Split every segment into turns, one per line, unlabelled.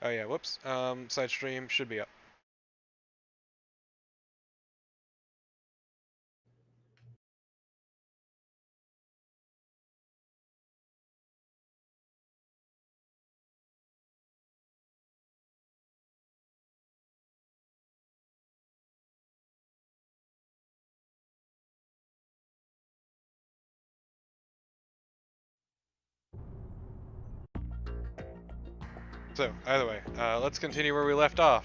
Oh yeah, whoops. Side stream should be up. So, either way, let's continue where we left off.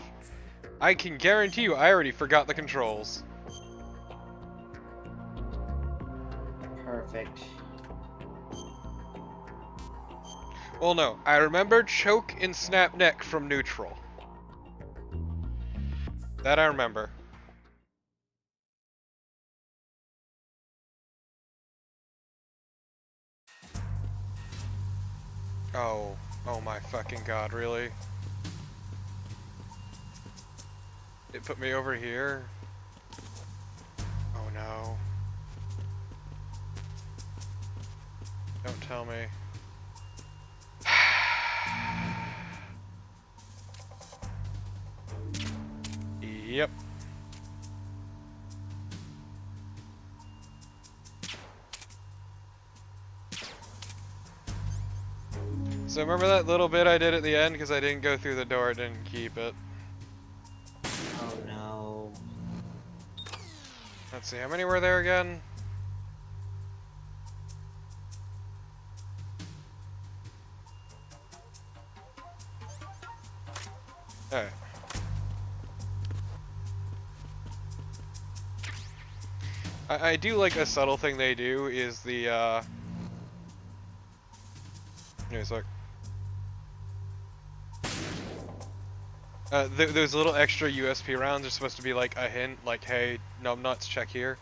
I can guarantee you I already forgot the controls.
Perfect.
Well, no, I remember choke and snap neck from neutral. That I remember. Oh, oh my fucking god, really? It put me over here? Oh no. Don't tell me. Yep. So remember that little bit I did at the end because I didn't go through the door, I didn't keep it.
Oh no.
Let's see, how many were there again? Alright. I do like a subtle thing they do is the Anyways, look. Those little extra USP rounds are supposed to be like a hint, like, hey, numbnuts, check here.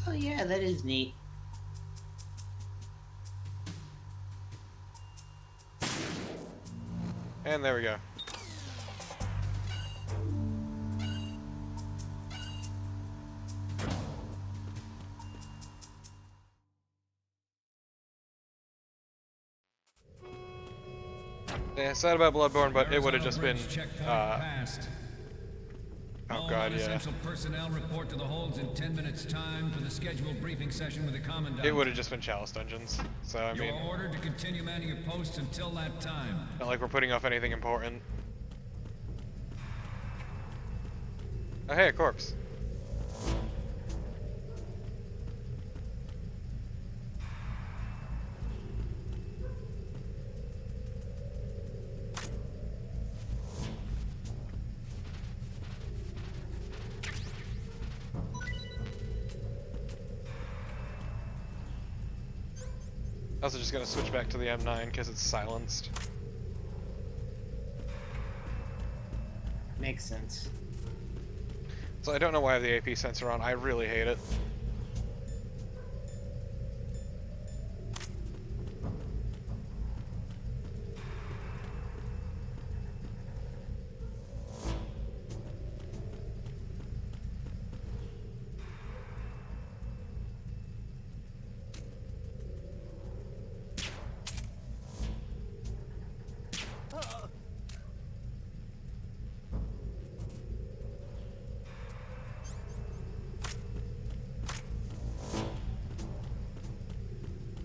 Oh yeah, that is neat.
And there we go. Yeah, sad about Bloodborne, but it would have just been, oh god, yeah.
Essential personnel report to the holds in 10 minutes time for the scheduled briefing session with the commandant.
It would have just been Chalice Dungeons. So, I mean,
You are ordered to continue manning your posts until that time.
not like we're putting off anything important. Oh, hey, a corpse. Also just gonna switch back to the M9 because it's silenced.
Makes sense.
So I don't know why I have the AP sensor on, I really hate it.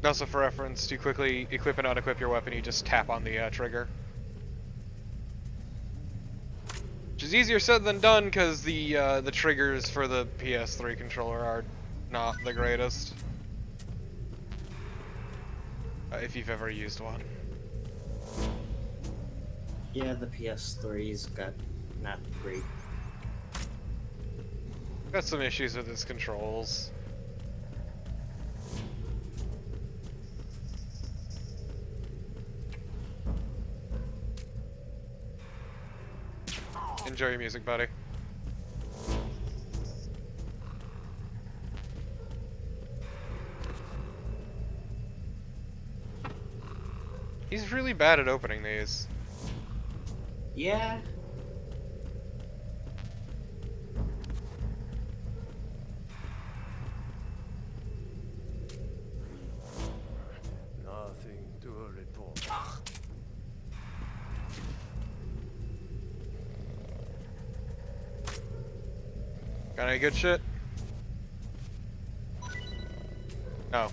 Also, for reference, to quickly equip and unequip your weapon, you just tap on the trigger. Which is easier said than done, because the triggers for the PS3 controller are not the greatest. If you've ever used one.
Yeah, the PS3's got not great.
Got some issues with its controls. Enjoy your music, buddy. He's really bad at opening these.
Yeah.
Nothing to report.
Got any good shit? No.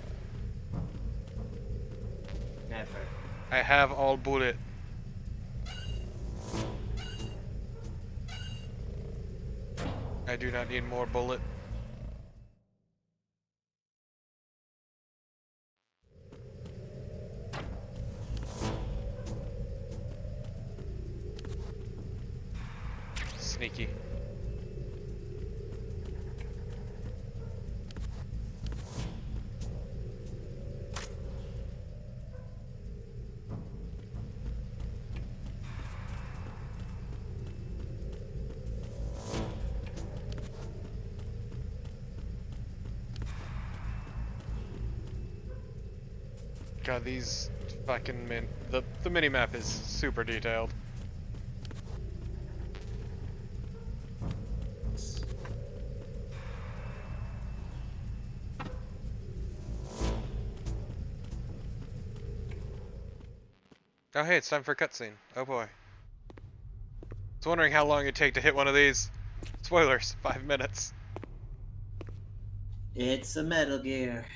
Never.
I have all bullet. I do not need more bullet. Sneaky. God, these fucking the mini map is super detailed. Oh hey, it's time for a cutscene. Oh boy. I was wondering how long it'd take to hit one of these. Spoilers, 5 minutes.
It's a Metal Gear.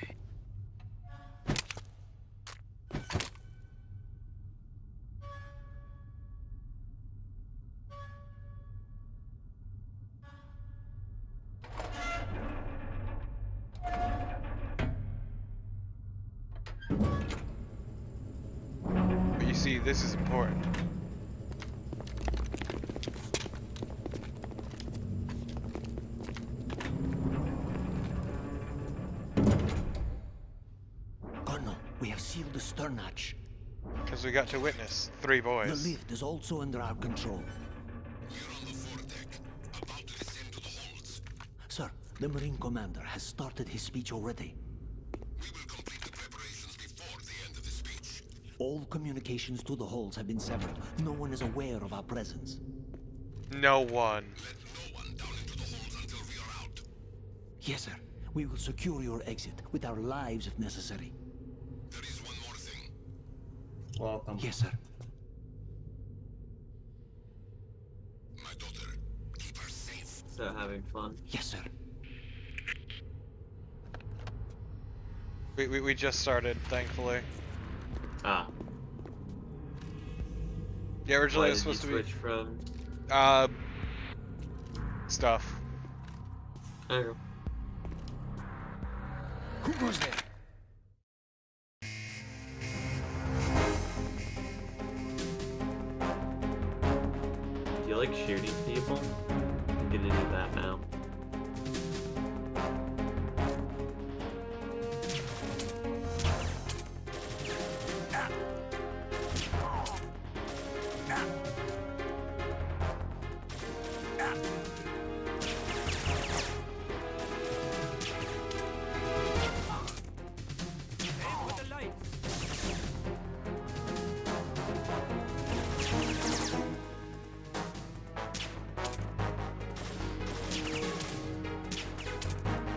But you see, this is important.
Colonel, we have sealed the stern hatch.
Because we got to witness 3
The
boys.
lift is also under our control.
We're on the foredeck, about to descend to the holds.
Sir, the Marine Commander has started his speech already.
We will complete the preparations before the end of the speech.
All communications to the holds have been severed. No one is aware of our presence.
No one.
Let no one down into the holds until we are out.
Yes, sir. We will secure your exit with our lives if necessary.
There is one more thing.
Welcome.
Yes, sir.
My daughter, keep her safe.
So having fun.
Yes, sir.
We just started, thankfully.
Ah.
Yeah, originally
Why
it was
did you
supposed to be
switch from?
stuff.
Okay.
Who goes there?
Do you like shooting people? I'm gonna do that now.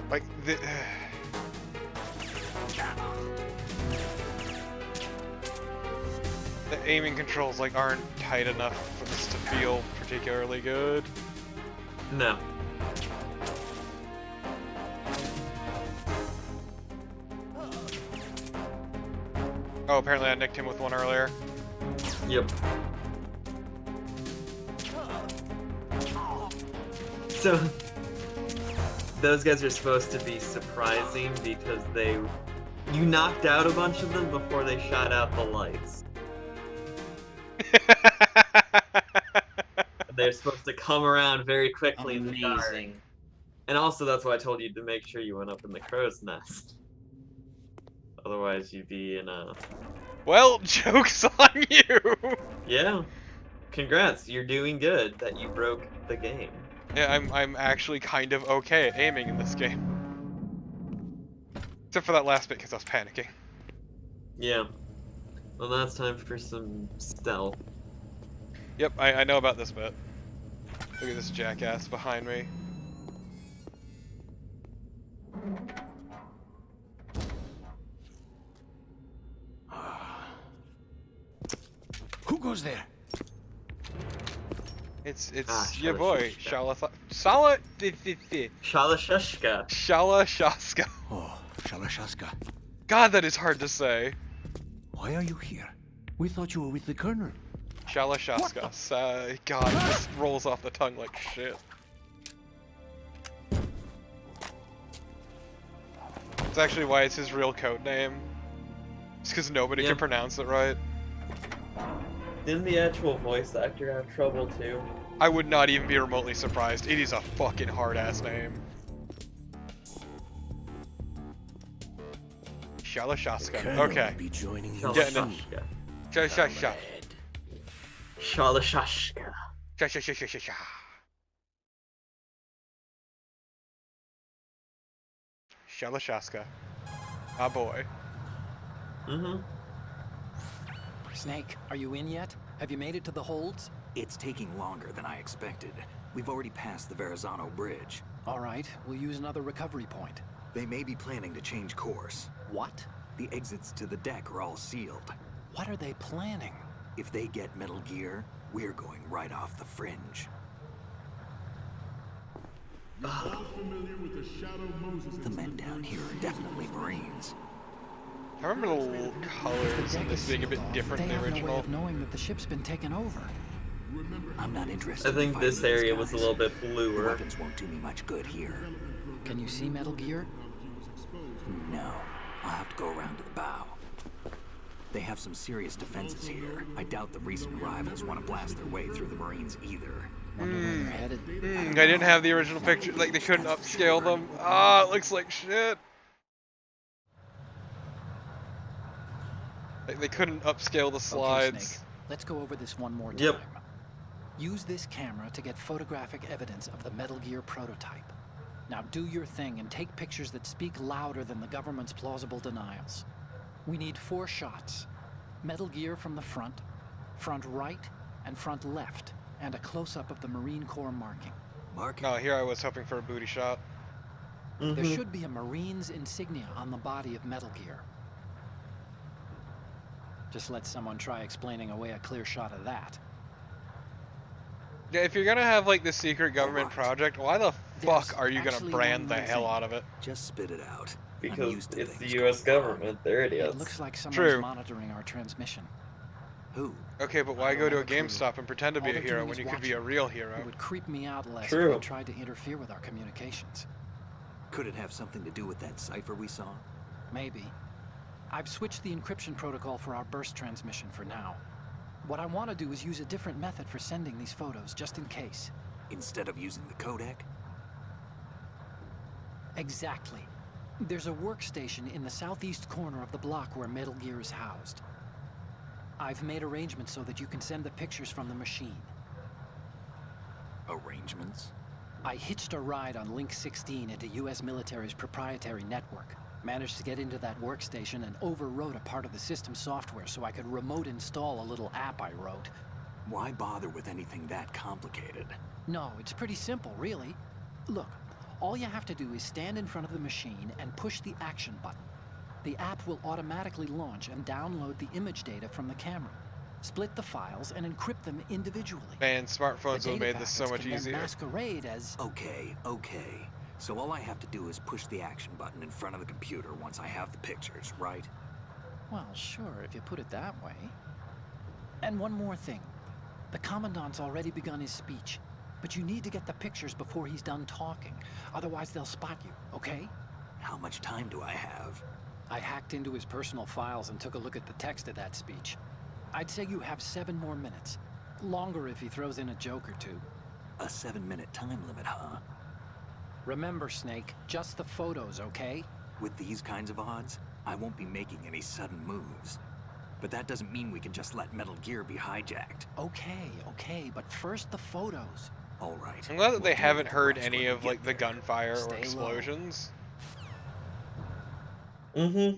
Like the the aiming controls like aren't tight enough for this to feel particularly good.
No.
Oh, apparently I nicked him with one earlier.
Yep. So those guys are supposed to be surprising because you knocked out a bunch of them before they shot out the lights. They're supposed to come around very quickly in the dark.
Amazing.
And also that's why I told you to make sure you went up in the crow's nest. Otherwise you'd be in a...
Well, joke's on you!
Yeah. Congrats, you're doing good that you broke the game.
Yeah, I'm actually kind of okay at aiming in this game. Except for that last bit because I was panicking.
Yeah. Well, now it's time for some stealth.
Yep, I know about this bit. Look at this jackass behind me.
Who goes there?
It's
Shala
your boy,
Shushka.
Shala
Shala Shushka.
Shaska.
Oh, Shalashaska.
God, that is hard to say.
Why are you here? We thought you were with the Colonel.
Shala Shaska. God, it just rolls off the tongue like shit. It's actually why it's his real code name. It's because nobody
Yeah.
can pronounce it right.
Didn't the actual voice actor have trouble too?
I would not even be remotely surprised. It is a fucking hard-ass name. Shalashaska. Okay.
Be joining you
Shala
Getting it.
Shushka.
Sha-sha-sha.
Shala Shushka.
Sha-sha-sha-sha-sha-sha. Shalashaska. Ah boy.
Mm-hmm.
Snake, are you in yet? Have you made it to the holds?
It's taking longer than I expected. We've already passed the Verrazano Bridge.
All right, we'll use another recovery point.
They may be planning to change course.
What?
The exits to the deck are all sealed.
What are they planning?
If they get Metal Gear, we're going right off the fringe. The men down here are definitely Marines.
I remember the little colors
The
and
deck
this
is
being a
sealed
bit
off.
different
They
than the
have no way
original.
of knowing that the ship's been taken over.
I'm not interested
I think
in
this
fighting these
area was a
guys.
little bit
The
bluer.
weapons won't do me much good here.
Can you see Metal Gear?
No, I'll have to go around to the bow. They have some serious defenses here. I doubt the recent arrivals want to blast their way through the Marines either.
Wonder where they're headed.
They didn't have the original picture, like they couldn't upscale them. Ah, it looks like shit. Like they couldn't upscale the
Okay,
slides.
Snake. Let's go over this one more time.
Yep.
Use this camera to get photographic evidence of the Metal Gear prototype. Now do your thing and take pictures that speak louder than the government's plausible denials. We need 4 shots. Metal Gear from the front, front right, and front left, and a close-up of the Marine Corps marking.
Mark,
No, here I was hoping for a booty shot.
There
Mm-hmm.
should be a Marine's insignia on the body of Metal Gear. Just let someone try explaining away a clear shot of that.
Yeah, if you're gonna have like this secret government project, why the
There's
fuck are you gonna
actually
brand the
one more
hell
thing.
out of it?
just spit it out. I'm
Because
used to
it's the
things
U.S.
going wrong.
government. They're idiots.
It looks like someone's
True.
monitoring our transmission.
Who?
Okay, but why
I
go
don't
to a
have a clue.
GameStop and pretend to be
All
a
they're
hero
doing
when
is
you could be a
watching.
real hero?
It would creep me out less
True.
if they tried to interfere with our communications.
Could it have something to do with that cipher we saw?
Maybe. I've switched the encryption protocol for our burst transmission for now. What I want to do is use a different method for sending these photos, just in case.
Instead of using the codec?
Exactly. There's a workstation in the southeast corner of the block where Metal Gear is housed. I've made arrangements so that you can send the pictures from the machine.
Arrangements?
I hitched a ride on Link 16 into US military's proprietary network. Managed to get into that workstation and overwrote a part of the system software so I could remote install a little app I wrote.
Why bother with anything that complicated?
No, it's pretty simple, really. Look, all you have to do is stand in front of the machine and push the action button. The app will automatically launch and download the image data from the camera, split the files, and encrypt them individually.
Man,
The
smartphones would have
data
made this so
packets
much
can then
easier.
masquerade as...
Okay. So all I have to do is push the action button in front of the computer once I have the pictures, right?
Well, sure, if you put it that way. And one more thing. The Commandant's already begun his speech, but you need to get the pictures before he's done talking. Otherwise, they'll spot you, okay?
How much time do I have?
I hacked into his personal files and took a look at the text of that speech. I'd say you have 7 more minutes. Longer if he throws in a joke or two.
A 7-minute time limit, huh?
Remember, Snake, just the photos, okay?
With these kinds of odds, I won't be making any sudden moves. But that doesn't mean we can just let Metal Gear be hijacked.
Okay, but first the photos.
All right.
I'm glad that they
We'll deal
haven't
with the
heard
rest
any
when we
of like
get
the
there.
gunfire
Stay
or
low.
explosions.
Mm-hmm.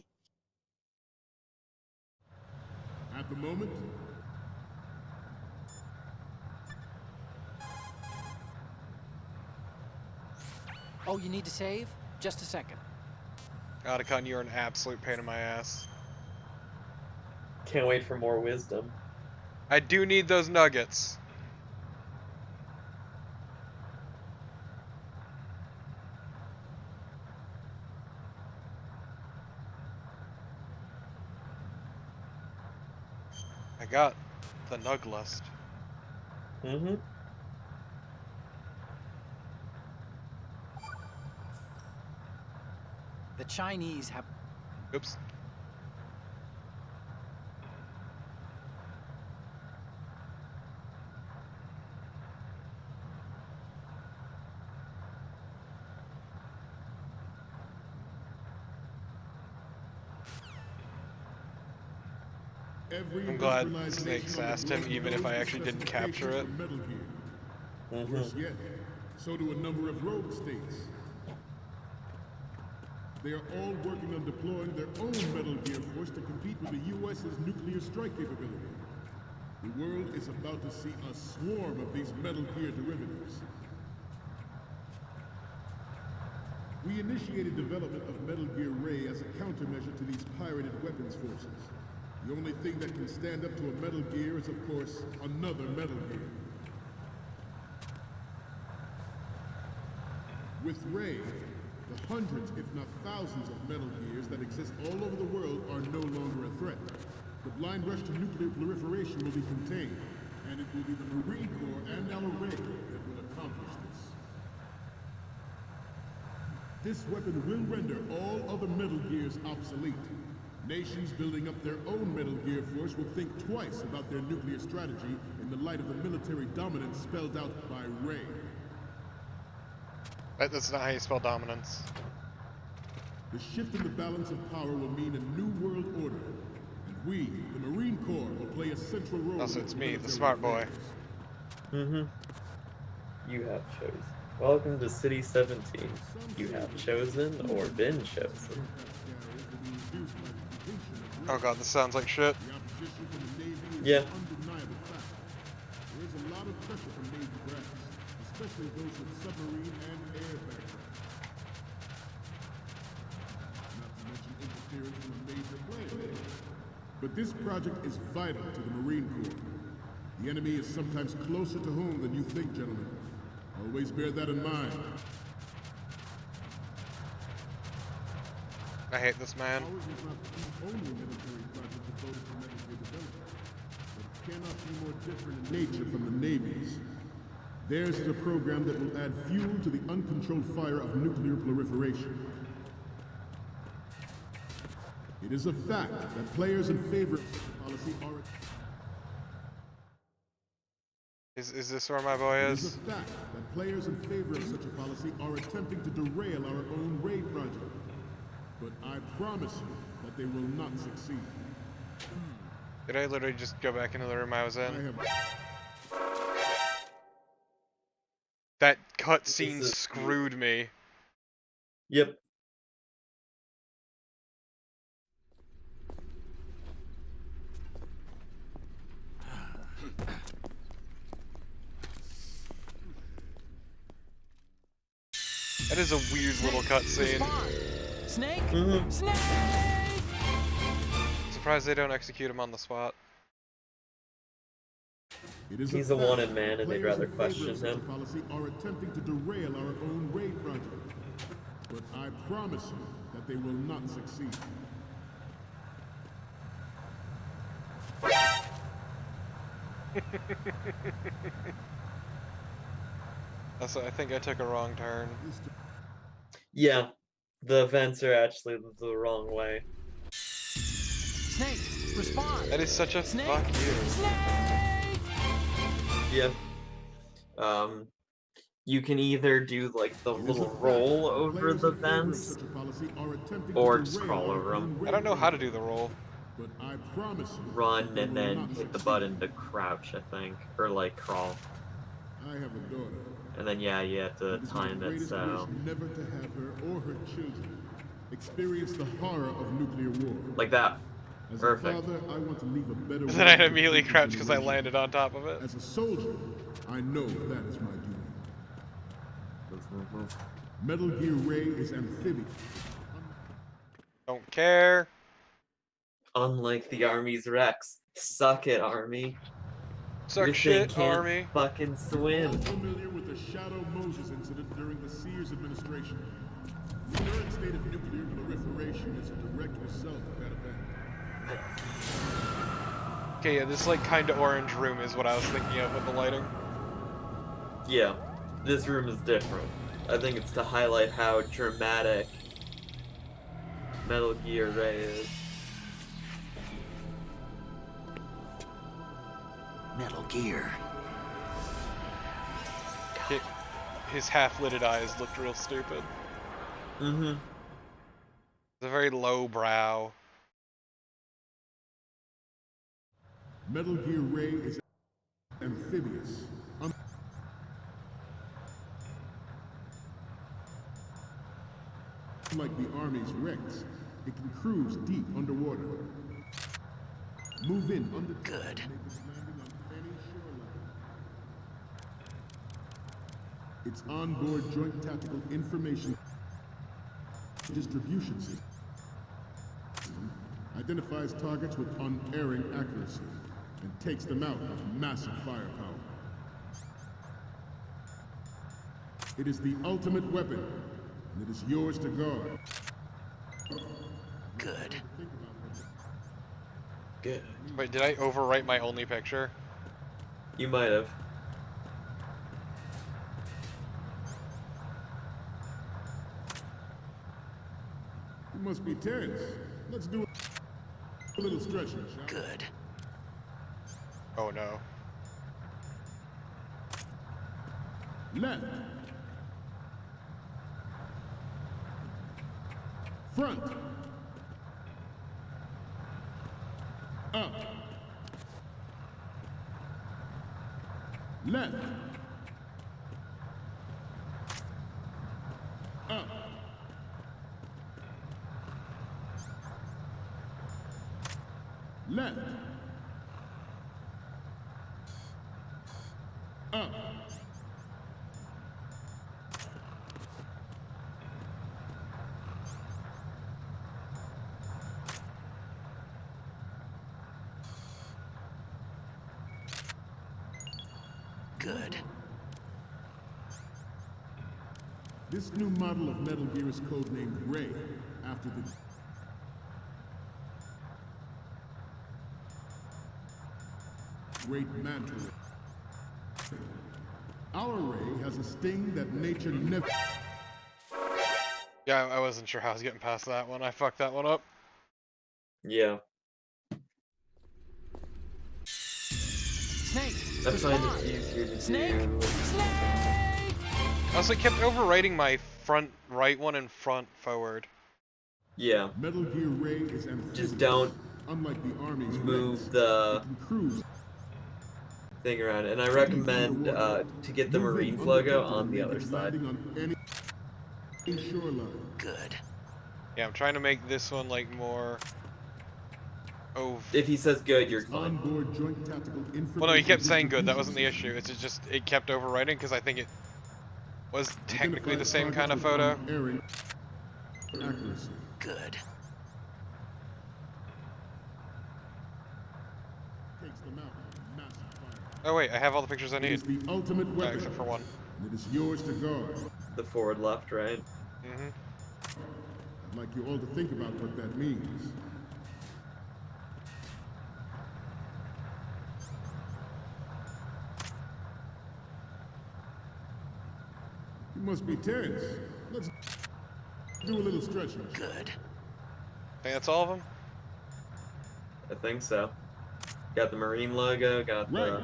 At the moment,
Oh, you need to save? Just a second.
Otacon, you're an absolute pain in my ass.
Can't wait for more wisdom.
I do need those nuggets. I got the Nuglust.
Mm-hmm.
The Chinese have...
Oops.
Every
I'm glad
industrialized
Snakes
nation on the
asked him,
globe
even if I
knows
actually
the
didn't capture it.
specifications for Metal Gear. Worse yet, so do a number of rogue states. They are all working on deploying their own Metal Gear force to compete with the U.S.'s nuclear strike capability. The world is about to see a swarm of these Metal Gear derivatives. We initiated development of Metal Gear Ray as a countermeasure to these pirated weapons forces. The only thing that can stand up to a Metal Gear is, of course, another Metal Gear. With Ray, the hundreds, if not thousands, of Metal Gears that exist all over the world are no longer a threat. The blind rush to nuclear proliferation will be contained, and it will be the Marine Corps and our Ray that will accomplish this. This weapon will render all other Metal Gears obsolete. Nations building up their own Metal Gear force will think twice about their nuclear strategy in the light of the military dominance spelled out by Ray.
That's not how you spell dominance.
The shift in the balance of power will mean a new world order, and we, the Marine Corps, will play a central role.
Also,
in
it's
its
me, the
military
smart boy.
affairs.
Mm-hmm. You have chosen. Welcome to City 17. You have chosen or been chosen.
Oh god, this sounds like shit.
The opposition from the Navy is
Yeah.
an undeniable fact. There is a lot of pressure from Navy brass, especially those with submarine and air backgrounds. Not to mention interference from a major player. But this project is vital to the Marine Corps. The enemy is sometimes closer to home than you think, gentlemen. Always bear that in mind.
I hate this man.
Ours is not the only military project devoted to Metal Gear development, but it cannot be more different in nature from the Navy's. Theirs is a program that will add fuel to the uncontrolled fire of nuclear proliferation. It is a fact that players in favor of such a policy are...
Is this where my boy
It is
is?
a fact that players in favor of such a policy are attempting to derail our own Ray project. But I promise you that they will not succeed.
Did I literally just go back into the room I was
I
in?
have...
That cutscene
This is-
screwed me.
Yep.
That is a weird little cutscene.
Snake?
Mm-hmm.
Snake!
Surprised they don't execute him on the spot.
It is
He's a
fact
wanted man, and they'd
players
rather
in favor of
question
such a
him.
policy are attempting to derail our own Ray project. But I promise you that they will not succeed.
Also, I think I took a wrong turn.
Yeah. The events are actually the wrong way.
Snake, respond!
That is such a
Snake!
fuck you.
Snake!
Yeah. You can either do like the
It is a
little
fact
roll
that
over
players
the
in favor of
vents,
such a policy are attempting
or
to
just
derail
crawl
our
over 'em.
own Ray
I don't know how to
project.
do the roll.
But I promise you,
run,
that they
and
will
then
not
hit the
succeed.
button to crouch, I think, or like crawl.
I have a daughter.
And then yeah, you have to
It is my
time it
greatest
so.
wish never to have her or her children experience the horror of nuclear war.
Like that.
As
Perfect.
a father, I want to leave a better
And then I
world for
immediately
future
crouched because I
generations.
landed on top of it.
As a soldier, I know that is my duty.
Move, move.
Metal Gear Ray is amphibious.
Don't care.
Unlike the Army's Rex. Suck it, Army.
Suck
Your thing
shit,
can't
army.
fucking swim.
Familiar with the Shadow Moses incident during the Sears administration. The current state of nuclear proliferation is a direct result of that event.
Okay, yeah, this like kinda orange room is what I was thinking of with the lighting.
Yeah, this room is different. I think it's to highlight how dramatic Metal Gear Ray is.
Metal Gear.
His half-lidded eyes looked real stupid.
Mm-hmm.
It's a very low brow.
Metal Gear Ray is amphibious. Unlike the Army's Rex, it can cruise deep underwater. Move in under.
Good.
Make its landing on any shoreline. Its onboard joint tactical information distribution system identifies targets with unerring accuracy and takes them out with massive firepower. It is the ultimate weapon, and it is yours to guard.
Good.
Good.
Wait, did I overwrite my only picture?
You might have.
You must be tense. Let's do a little stretching, shall we?
Good.
Oh no.
Left. Front. Up. Left. Up. Left. Up.
Good.
This new model of Metal Gear is codenamed Ray, after the Great Manta Ray. Our Ray has a sting that nature never...
Yeah, I wasn't sure how I was getting past that one. I fucked that one up.
Yeah.
Snake!
I find it easier to
Snake!
do.
Snake!
I also kept overwriting my front right one and front forward.
Yeah.
Metal Gear Ray is amphibious.
Just don't
Unlike the Army's
move
Rex,
the
it can cruise.
thing around. And I recommend to get the
Move in
Marines
under
logo
cover
on
and
the
make
other
its
side.
landing on any shoreline.
Good.
Yeah, I'm trying to make this one like more... Oh.
If he says good, you're
Its
fine.
onboard joint tactical information
Well, no, he kept saying good. That
distribution
wasn't the issue.
system
It's just it kept overwriting because I think it was technically the
identifies
same kind of
targets
photo.
with unerring accuracy.
Good.
Takes them out with massive fire.
Oh wait, I have all the pictures I
It
need.
is the ultimate
Oh,
weapon,
except for one.
and it is yours to guard.
The forward left, right?
Mm-hmm.
I'd like you all to think about what that means. You must be tense. Let's do a little stretching.
Good.
Think that's all of them?
I think so. Got the Marine logo, got
Right.
the...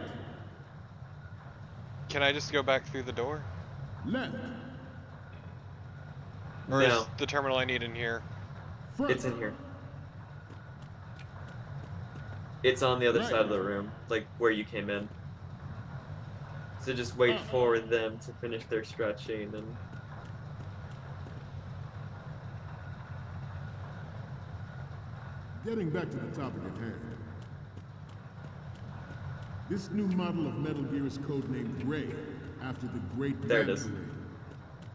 Can I just go back through the door?
Left.
Or is
No,
the terminal I need in here?
Front.
it's in here. It's on the other
Right.
side of the room, like where you came in. So just wait for them to finish their stretching and...
Getting back to the topic at hand. This new model of Metal Gear is codenamed Ray, after the Great
There it
Manta
is.
Ray.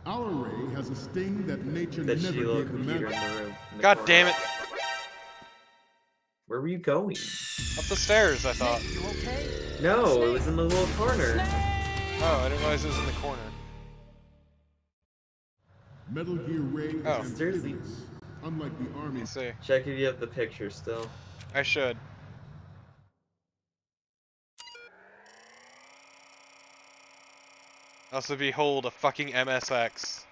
Our Ray has a sting that nature
That
never
shitty little
gave the
computer in
Manta.
the room. in the
God
corner.
damn it!
Where were you going?
Up the stairs, I thought.
You okay?
No, it was in the little corner.
Oh, I didn't realize it was in the corner.
Metal Gear Ray is
Oh.
Seriously?
amphibious, unlike the Army.
Let's see.
Check if you have the picture still.
I should. Also, behold a fucking MSX.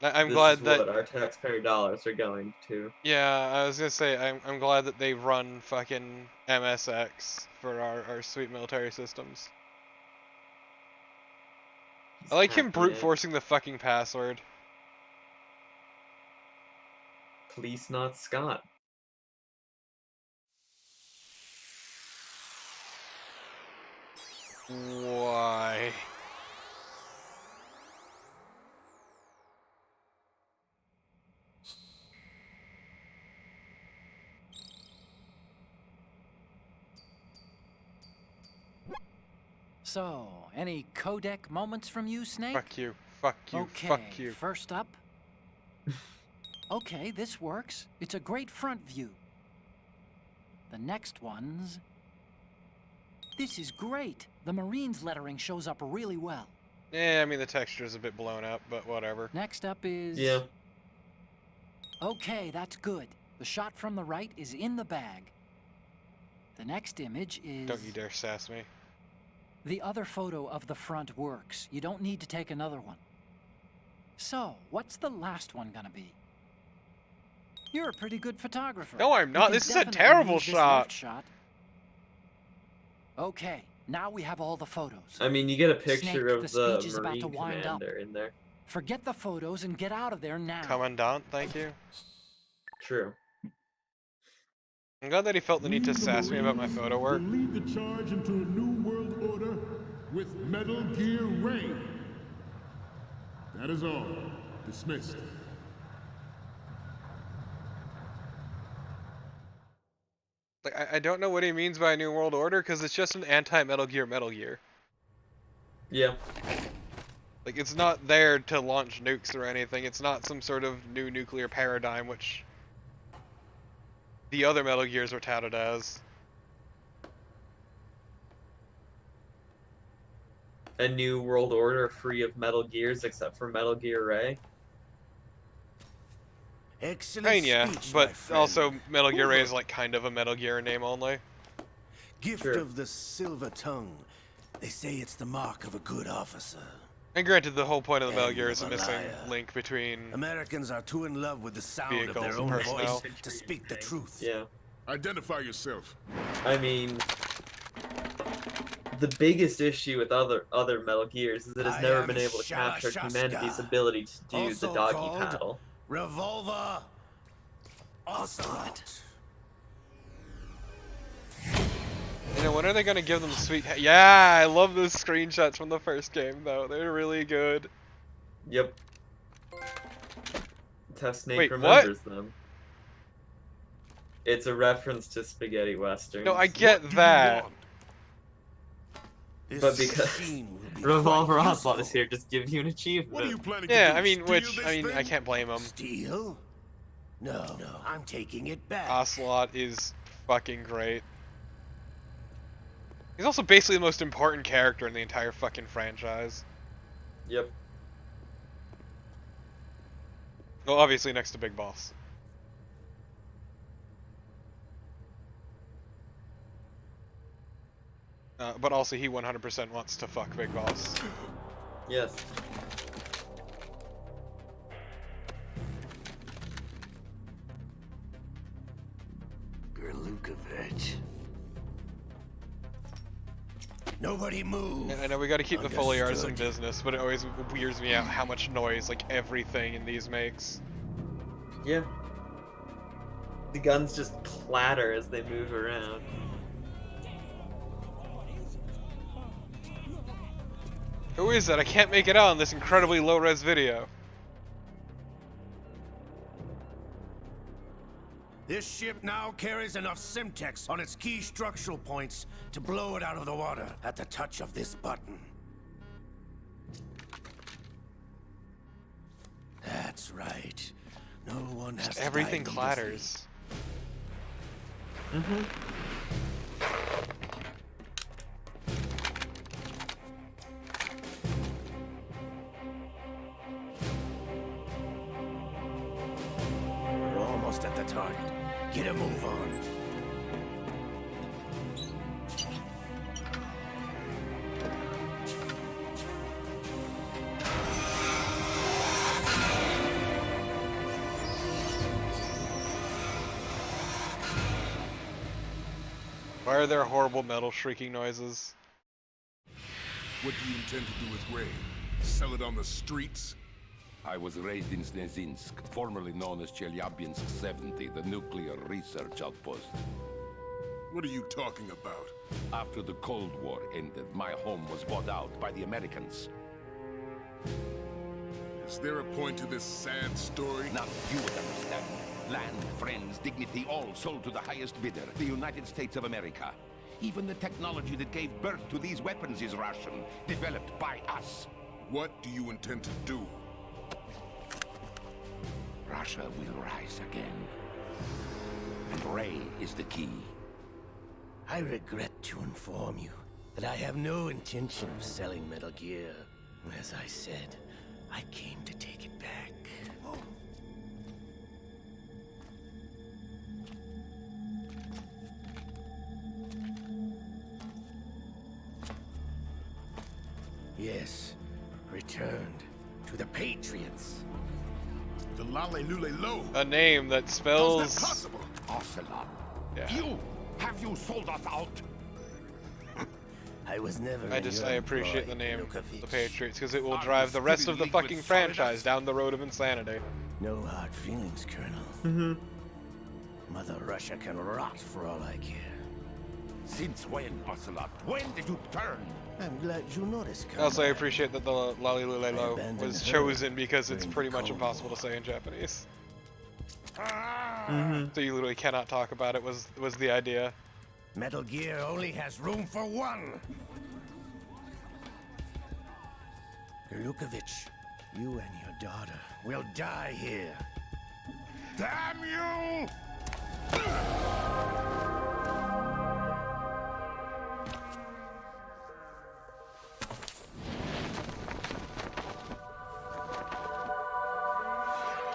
I'm
This
glad
is
that.
what our taxpayer dollars are going to.
Yeah, I was gonna say I'm glad that they run fucking MSX for our sweet military systems. I like him brute forcing the fucking password.
Police not Scott.
Why?
So, any codec moments from you, Snake?
Fuck you. Fuck you.
Okay,
Fuck you.
first up. Okay, this works. It's a great front view. The next one's... This is great. The Marines lettering shows up really well.
Yeah, I mean the texture's a bit blown up, but whatever.
Next up is...
Yeah.
Okay, that's good. The shot from the right is in the bag. The next image is...
Don't you dare sass me.
The other photo of the front works. You don't need to take another one. So, what's the last one gonna be? You're a pretty good photographer.
No, I'm not.
We can
This is a
definitely
terrible
use this
shot.
left shot. Okay, now we have all the photos.
I mean, you get a
Snake,
picture of
the
the
speech is about
Marine
to wind up.
commander in there.
Forget the photos and get out of there now.
Commandant, thank you.
True.
I'm glad that he felt the need to
We, the
sass me about my
Marines,
photo work.
will lead the charge into a new world order with Metal Gear Ray. That is all. Dismissed.
Like, I don't know what he means by a new world order, because it's just an anti-Metal Gear Metal Gear.
Yeah.
Like, it's not there to launch nukes or anything. It's not some sort of new nuclear paradigm, which the other Metal Gears were touted as.
A new world order free of Metal Gears except for Metal Gear Ray.
Excellent
I mean, yeah,
speech, my
but
friend.
also Metal Gear Ray is like kind of a Metal Gear name only.
Gift
Sure.
of the silver tongue. They say it's the mark of a good officer.
And granted, the whole point of the Metal
And
Gear is a
of a
missing
liar.
link between...
Americans are too in love with the sound of
Vehicles
their
and
own
personnel.
voice to speak the truth.
Yeah.
Identify yourself.
I mean, the biggest issue with other Metal Gears is that it's
I
never
am
been able to capture
Shalashaska,
humanity's ability to do
also
the doggy
called
paddle.
Revolver Ocelot.
You know, when are they gonna give them sweet... Yeah, I love those screenshots from the first game, though. They're really good.
Yep. That's how Snake
Wait,
remembers them. It's a reference to spaghetti westerns.
No, I get that.
This
But because
machine will be
Revolver
quite
Ocelot is
useful.
here, just gives you an achievement.
What are you planning
Yeah,
to do?
I mean,
Steal
which...
this
I mean, I
thing?
can't blame him.
Steal? No, I'm taking it back.
Ocelot is fucking great. He's also basically the most important character in the entire fucking franchise.
Yep.
Well, obviously next to Big Boss. But also he 100% wants to fuck Big Boss.
Yes.
Gerlukovich. Nobody move.
And I know we gotta keep the Foley artisan
Understood.
business, but it always weirds me out how much noise, like, everything in these makes.
Yeah. The guns just clatter as they move around.
Who is that? I can't make it out on this incredibly low-res video.
This ship now carries enough Simtex on its key structural points to blow it out of the water at the touch of this button. That's right. No one has to
Everything
die
clatters.
Mm-hmm.
needlessly. We're almost at the target. Get a move on.
Why are there horrible metal shrieking noises?
What do you intend to do with Gray? Sell it on the streets?
I was raised in Snezinsk, formerly known as Chelyabinsk 70, the nuclear research outpost.
What are you talking about?
After the Cold War ended, my home was bought out by the Americans.
Is there a point to this sad story?
Now you would understand. Land, friends, dignity, all sold to the highest bidder, the United States of America. Even the technology that gave birth to these weapons is Russian, developed by us.
What do you intend to do?
Russia will rise again. And Ray is the key.
I regret to inform you that I have no intention of selling Metal Gear. As I said, I came to take it back. Yes, returned to the Patriots.
The Lale Lule Lo.
A name that
How's
spells.
that possible?
Ocelot.
Yeah.
Have you sold us out?
I was never.
I appreciate the name,
Yanukovych.
the Patriots, because it will drive the rest of the fucking franchise down the road of insanity.
No hard feelings, Colonel.
Mm-hmm.
Mother Russia can rot for all I care.
Since when, Ocelot? When did you turn?
I'm glad you noticed, Colonel.
Also, I appreciate that the Lale Lule Lo
abandoned
was
her
chosen because it's
during
pretty
the
much
Cold
impossible to
War.
say in Japanese.
Mm-hmm.
So you literally cannot talk about it was the idea.
Metal Gear only has room for one. Yanukovych, you and your daughter will die here.
Damn you!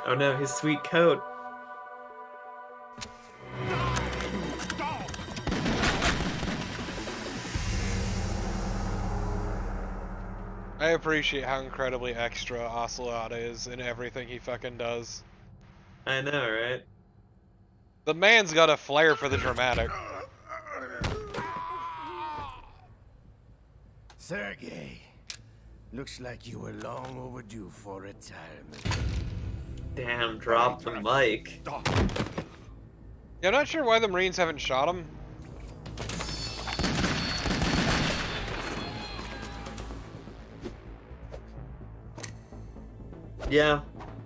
Oh no, his sweet coat.
I appreciate how incredibly extra Ocelot is in everything he fucking does.
I know, right?
The man's got a flair for the dramatic.
Sergei, looks like you were long overdue for retirement.
Damn, drop the mic.
Yeah, I'm not sure why the Marines haven't shot him.
Yeah,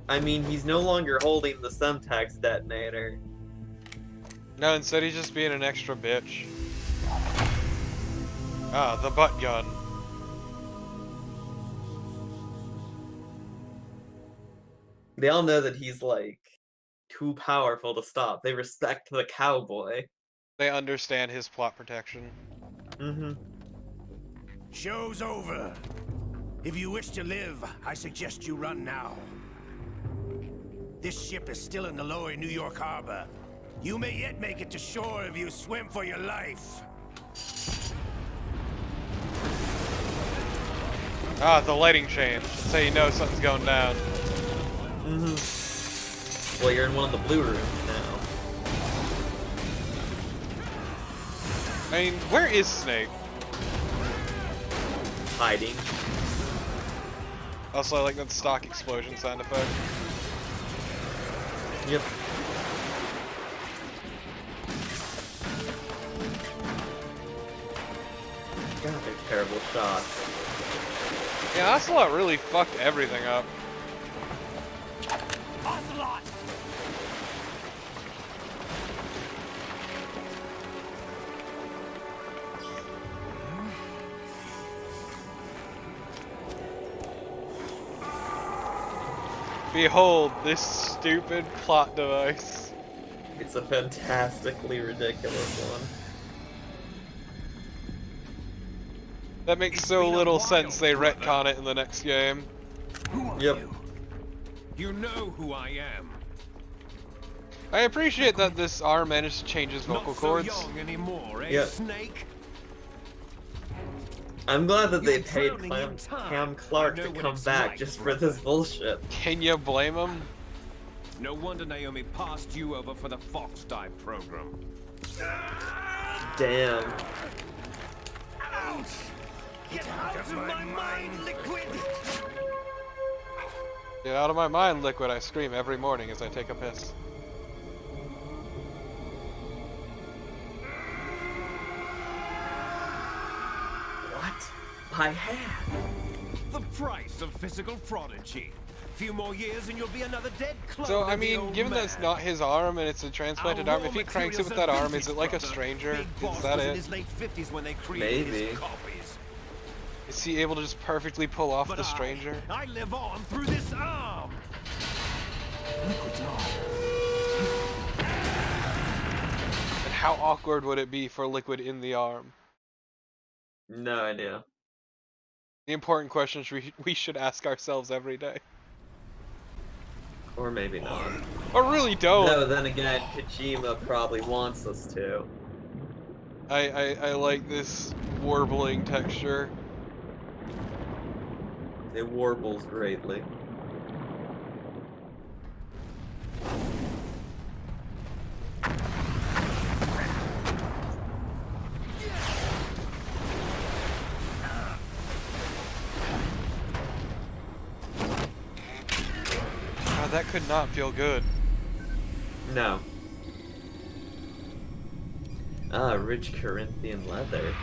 I mean, he's no longer holding the Semtex detonator.
No, instead he's just being an extra bitch. Ah, the butt gun.
They all know that he's, like, too powerful to stop. They respect the cowboy.
They understand his plot protection.
Mm-hmm.
Show's over. If you wish to live, I suggest you run now. This ship is still in the lower New York harbor. You may yet make it to shore if you swim for your life.
Ah, the lighting change. That's how you know something's going down.
Mm-hmm. Well, you're in one of the blue rooms now.
I mean, where is Snake?
Hiding.
Also, I like that stock explosion sound effect.
Yep. God, they're terrible shots.
Yeah, Ocelot really fucked everything up.
Ocelot!
Behold this stupid plot device.
It's a fantastically ridiculous one.
That makes so little sense they retcon it in the next game.
Yep.
You know who I am.
I appreciate that this arm managed to change his vocal cords.
Anymore,
Yeah.
Snake?
I'm glad that they
You're
paid
drowning in time.
Cam Clark
I know
to
what
come
it's
back
like,
just for
brother.
this bullshit.
Can you blame him?
No wonder Naomi passed you over for the Fox Dive program.
Damn.
Get out of my mind, Liquid!
Get out of my mind, Liquid, I scream every morning as I take a piss.
What? I have.
The price of physical prodigy. Few more years and you'll be another dead clone
So,
of
I
the
mean,
old
given that
man.
it's not his arm and it's a transplanted
Our
arm,
raw
if he cranks it with
materials
that
are
arm, is it
vintage,
like a
brother.
stranger?
Big
Is
Boss
that
was in
it?
his late 50s when they created
Maybe.
his copies.
Is he able to just perfectly pull off
But
the stranger?
I live on through this arm.
And how awkward would it be for Liquid in the arm?
No idea.
The important questions we should ask ourselves every day.
Or maybe not.
Or really don't.
No, then again, Kojima probably wants us to.
I like this warbling texture.
It warbles greatly.
God, that could not feel good.
No. Ah, rich Corinthian leather.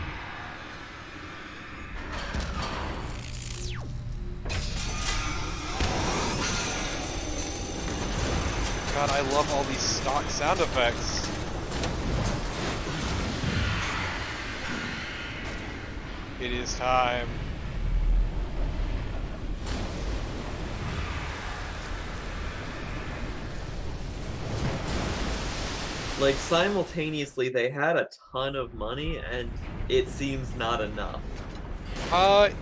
God, I love all these stock sound effects. It is time.
Like, simultaneously, they had a ton of money, and it seems not enough.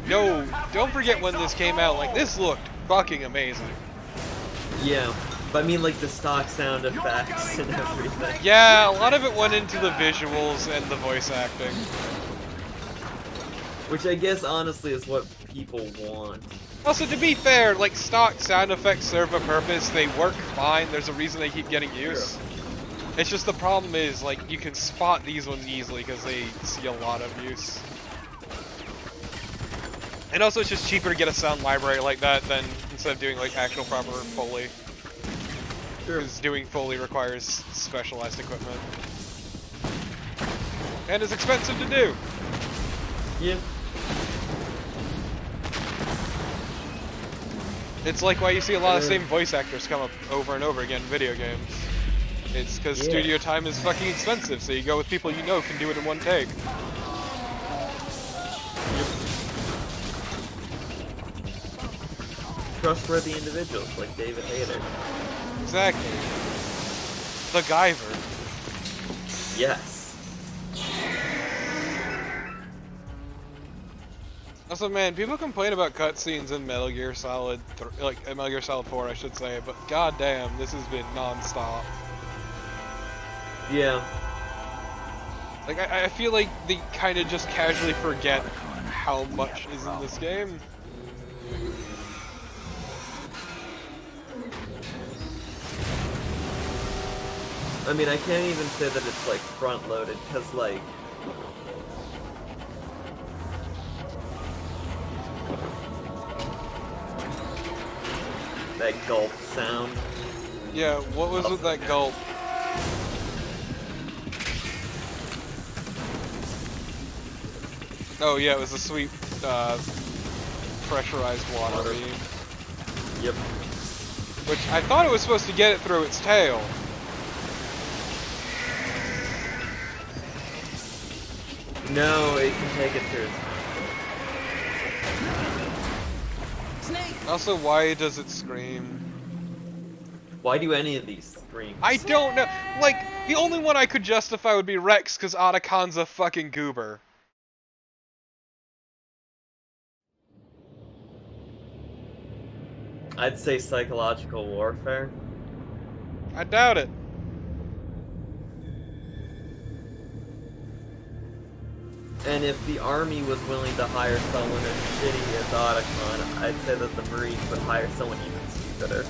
No, don't forget when this came out, like, this looked fucking amazing.
Yeah, but I mean, like, the stock sound effects and everything.
Yeah, a lot of it went into the visuals and the voice acting.
Which I guess, honestly, is what people want.
Also, to be fair, like, stock sound effects serve a purpose, they work fine, there's a reason they keep getting use. It's just the problem is, like, you can spot these ones easily because they see a lot of use. And also, it's just cheaper to get a sound library like that than instead of doing, like, actual proper Foley. Because doing Foley requires specialized equipment. And is expensive to do!
Yeah.
It's like why you see a lot of the same voice actors come up over and over again in video games. It's because studio time is fucking expensive, so you go with people you know can do it in one take.
Trustworthy individuals like David Hayter.
Exactly. The Guyver.
Yes.
Also, man, people complain about cutscenes in Metal Gear Solid, Metal Gear Solid 4, I should say, but goddamn, this has been non-stop.
Yeah.
Like, I feel like they kind of just casually forget how much is in this game.
I mean, I can't even say that it's, like, front-loaded, because, like... that gulp sound.
Yeah, what was with that gulp? Oh yeah, it was a sweet, pressurized water beam.
Yep.
Which, I thought it was supposed to get it through its tail.
No, it can take it through its
Also, why does it scream?
Why do any of these scream?
I don't know. Like, the only one I could justify would be Rex, because Otacon's a fucking goober.
I'd say psychological warfare.
I doubt it.
And if the army was willing to hire someone as shitty as Otacon, I'd say that the Marines would hire someone even stupider.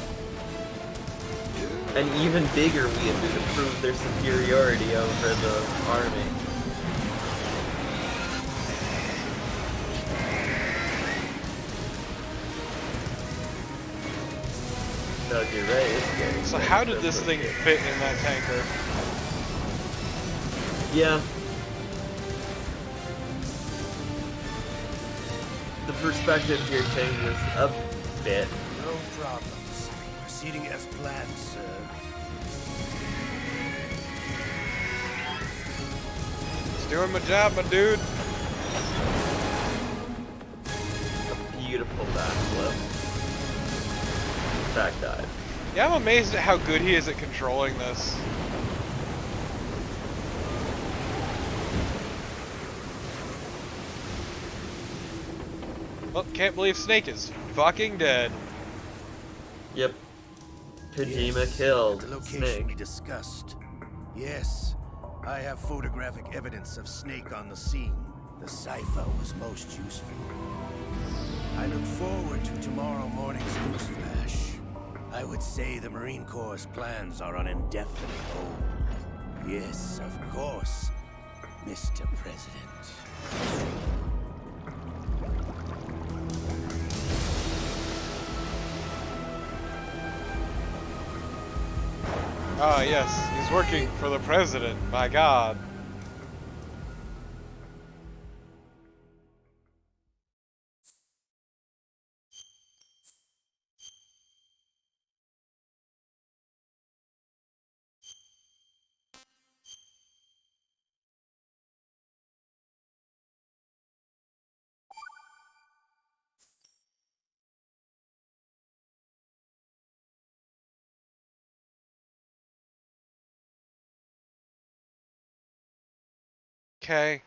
And even bigger weeaboo to prove their superiority over the army. Doug, you're right. It's getting
So how did this thing fit in that tanker?
Yeah. The perspective here changes a bit.
No problems. Proceeding as planned, sir.
Just doing my job, my dude.
A beautiful backflip. Back dive.
Yeah, I'm amazed at how good he is at controlling this. Well, can't believe Snake is fucking dead.
Yep. Kojima killed
The location
Snake.
we discussed. Yes, I have photographic evidence of Snake on the scene. The cipher was most useful. I look forward to tomorrow morning's news flash. I would say the Marine Corps' plans are on indefinite hold. Yes, of course, Mr. President.
Ah, yes, he's working for the president. My God. Okay.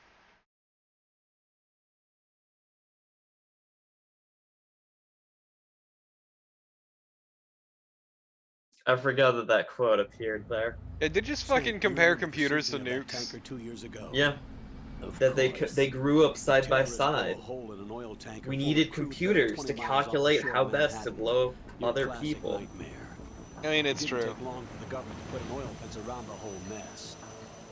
I forgot that that quote appeared there.
Yeah, did just fucking compare computers to nukes?
2 years ago.
Yeah. That they grew up side by side. We needed computers to calculate how best to blow other people.
I mean, it's true.
Take long for the government to put an oil fence around the whole mess.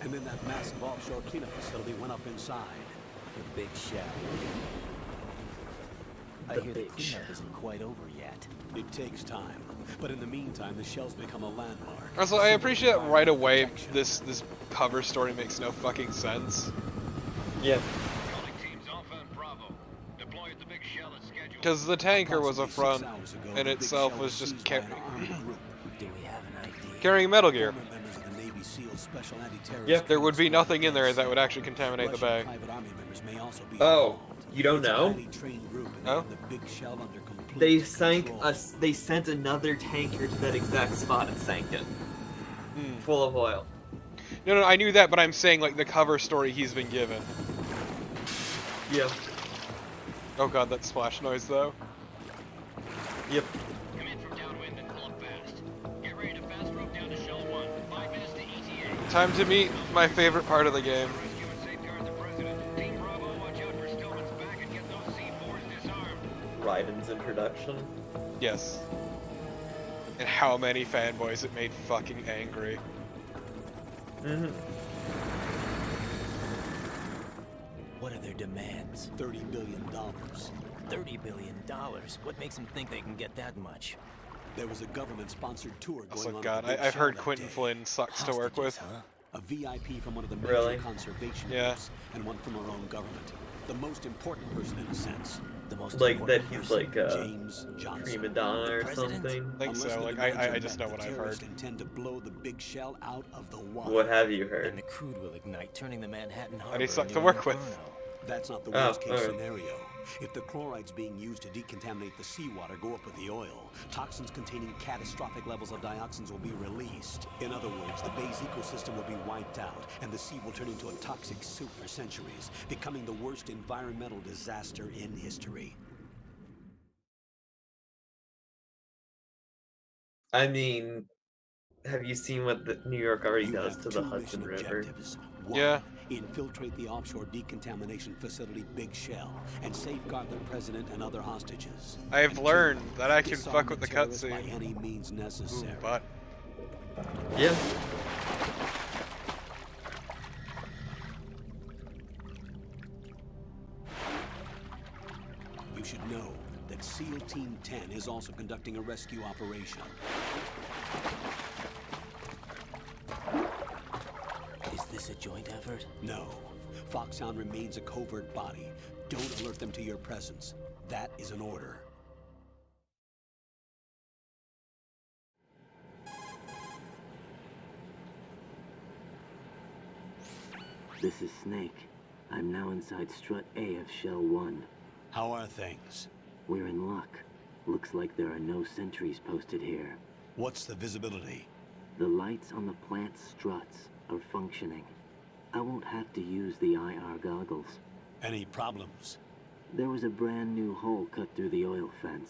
And then that massive offshore cleanup facility went up inside. The big shell. I hear the cleanup isn't quite over yet. It takes time. But in the meantime, the shell's become a landmark.
Also, I appreciate right away this cover story makes no fucking sense.
Yeah.
Because the tanker was a front, and itself was just carrying Metal Gear.
Yep.
There would be nothing in there that would actually contaminate the bay.
Oh, you don't know?
Oh?
They sank us. They sent another tanker to that exact spot and sank it, full of oil.
No, I knew that, but I'm saying like the cover story he's been given.
Yep.
Oh god, that splash noise though.
Yep.
Come in from downwind and pull up fast. Get ready to fast rope down to Shell 1. 5 minutes to ETA.
Time to meet my favorite part of the game.
Rescue and safeguard the president. Team Bravo, watch out for Stillman's back and get those C4s disarmed.
Raiden's introduction.
Yes. And how many fanboys it made fucking angry.
Mm-hmm.
What are their demands?
$30 billion.
$30 billion? What makes them think they can get that much?
There was a government-sponsored tour going
Also,
on.
God,
at the big
I've heard
shell that
Quentin
day.
Flynn sucks to work with.
Huh?
A VIP from one of the major
Really?
conservation
Yeah.
groups, and one from our own government. The most important person in a sense.
The most
Like that
important
he's
person?
like a
James Johnson.
prima donna or
President?
something.
I think
Unless
so,
the
like
demands
I
are
just
met,
know what
the
I've
terrorists
heard.
intend to blow the big shell out of the water.
What have you
And
heard?
the crude will ignite, turning the Manhattan Harbor
And he sucked
into
to work
an
with.
inferno.
That's not the
Oh,
worst case
alright.
scenario. If the chlorides being used to decontaminate the seawater go up with the oil, toxins containing catastrophic levels of dioxins will be released. In other words, the bay's ecosystem will be wiped out, and the sea will turn into a toxic soup for centuries, becoming the worst environmental disaster in history.
I mean, Have you seen what New York already
You
does
have
to the
two
Hudson
mission
River?
objectives. One,
Yeah.
infiltrate the offshore decontamination facility Big Shell and safeguard the president and other hostages.
I've
And
learned
two,
that I can
disarm
fuck with the
terrorists by
cutscene.
any means necessary.
But
Yeah.
You should know that SEAL Team 10 is also conducting a rescue operation.
Is this a joint effort?
No. Foxhound remains a covert body. Don't alert them to your presence. That is an order.
This is Snake. I'm now inside Strut A of Shell 1.
How are things?
We're in luck. Looks like there are no sentries posted here.
What's the visibility?
The lights on the plant struts are functioning. I won't have to use the IR goggles.
Any problems?
There was a brand new hole cut through the oil fence.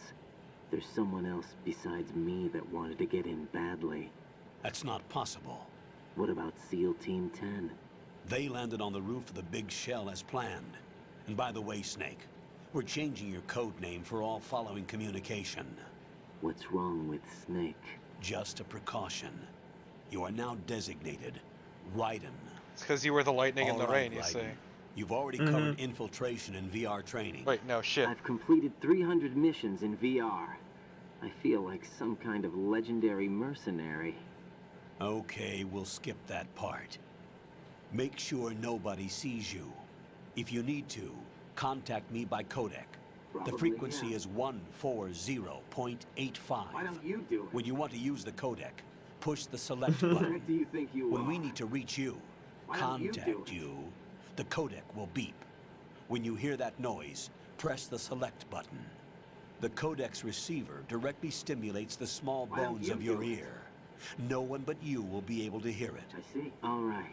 There's someone else besides me that wanted to get in badly.
That's not possible.
What about SEAL Team 10?
They landed on the roof of the Big Shell as planned. And by the way, Snake, we're changing your code name for all following communication.
What's wrong with Snake?
Just a precaution. You are now designated Raiden.
it's because you were the lightning in
All
the
right,
rain, you
Raiden.
see.
You've already covered infiltration and VR training.
Wait, no, shit.
I've completed 300 missions in VR. I feel like some kind of legendary mercenary.
Okay, we'll skip that part. Make sure nobody sees you. If you need to, contact me by codec. The
Probably,
frequency
yeah.
is 140.85.
Why don't you do it?
When you want to use the codec, push the select button.
Do you think you
When
are?
we need to reach you,
Why don't you do
contact
it?
you, the codec will beep. When you hear that noise, press the select button. The codec's receiver directly stimulates the small
Why don't
bones
you
of your
do it?
ear. No one but you will be able to hear it.
I see. All right.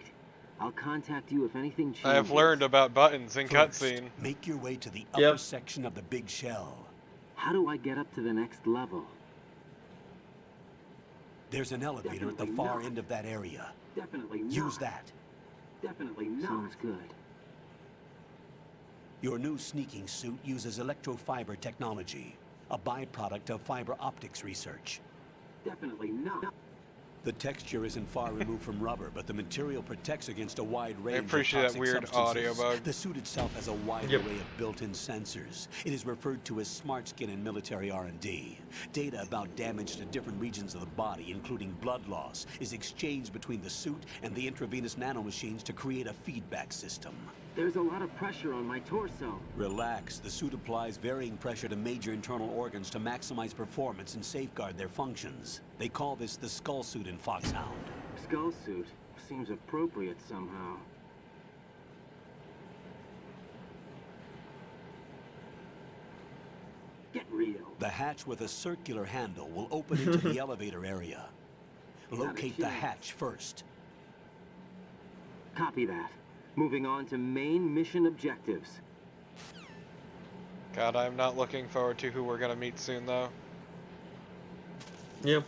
I'll contact you if anything changes.
I have learned about buttons in
First,
cutscene.
make your way to the upper section of the Big Shell.
How do I get up to the next level?
There's an elevator at the
Definitely
far
not.
end of that area.
Definitely not.
Use that.
Definitely not. Sounds good.
Your new sneaking suit uses electrofiber technology, a byproduct of fiber optics research.
Definitely not.
The texture isn't far removed from rubber, but the material protects against a wide range
appreciate
of
that
toxic
weird
substances.
audio bug.
The suit itself has a wide array of built-in sensors. It is referred to as smart skin in military R&D. Data about damage to different regions of the body, including blood loss, is exchanged between the suit and the intravenous nanomachines to create a feedback system.
There's a lot of pressure on my torso.
Relax. The suit applies varying pressure to major internal organs to maximize performance and safeguard their functions. They call this the skull suit in Foxhound.
Skull suit seems appropriate somehow. Get real.
The hatch with a circular handle will open into the elevator area. Locate the hatch first.
Copy that. Moving on to main mission objectives.
God, I'm not looking forward to who we're gonna meet soon, though.
Yep.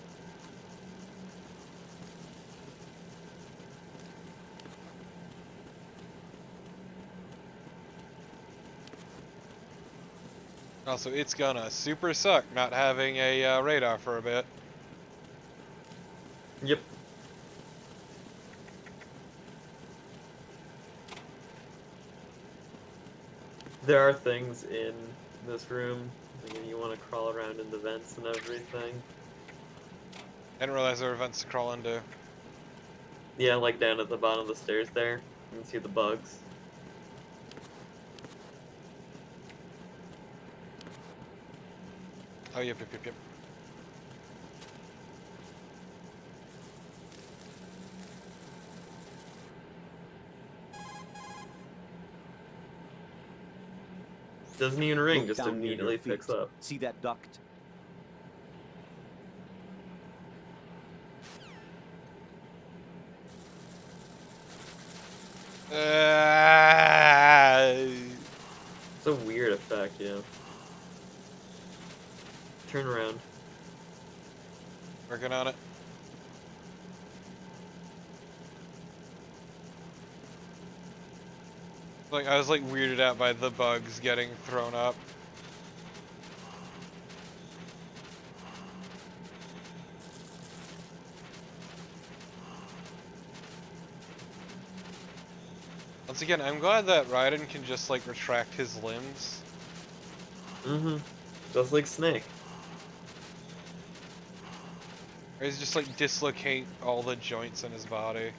Also, it's gonna super suck not having a radar for a bit.
Yep. There are things in this room. You want to crawl around in the vents and everything.
I didn't realize there were vents to crawl into.
Yeah, like down at the bottom of the stairs there. You can see the bugs.
Oh, yep.
Doesn't even ring,
Look
just
down near your
immediately
feet.
picks up.
See that duct?
It's a weird effect, yeah. Turn around.
Working on it. Like, I was like weirded out by the bugs getting thrown up. Once again, I'm glad that Raiden can just like retract his limbs.
Mm-hmm. Just like Snake.
Or he's just like dislocate all the joints in his body.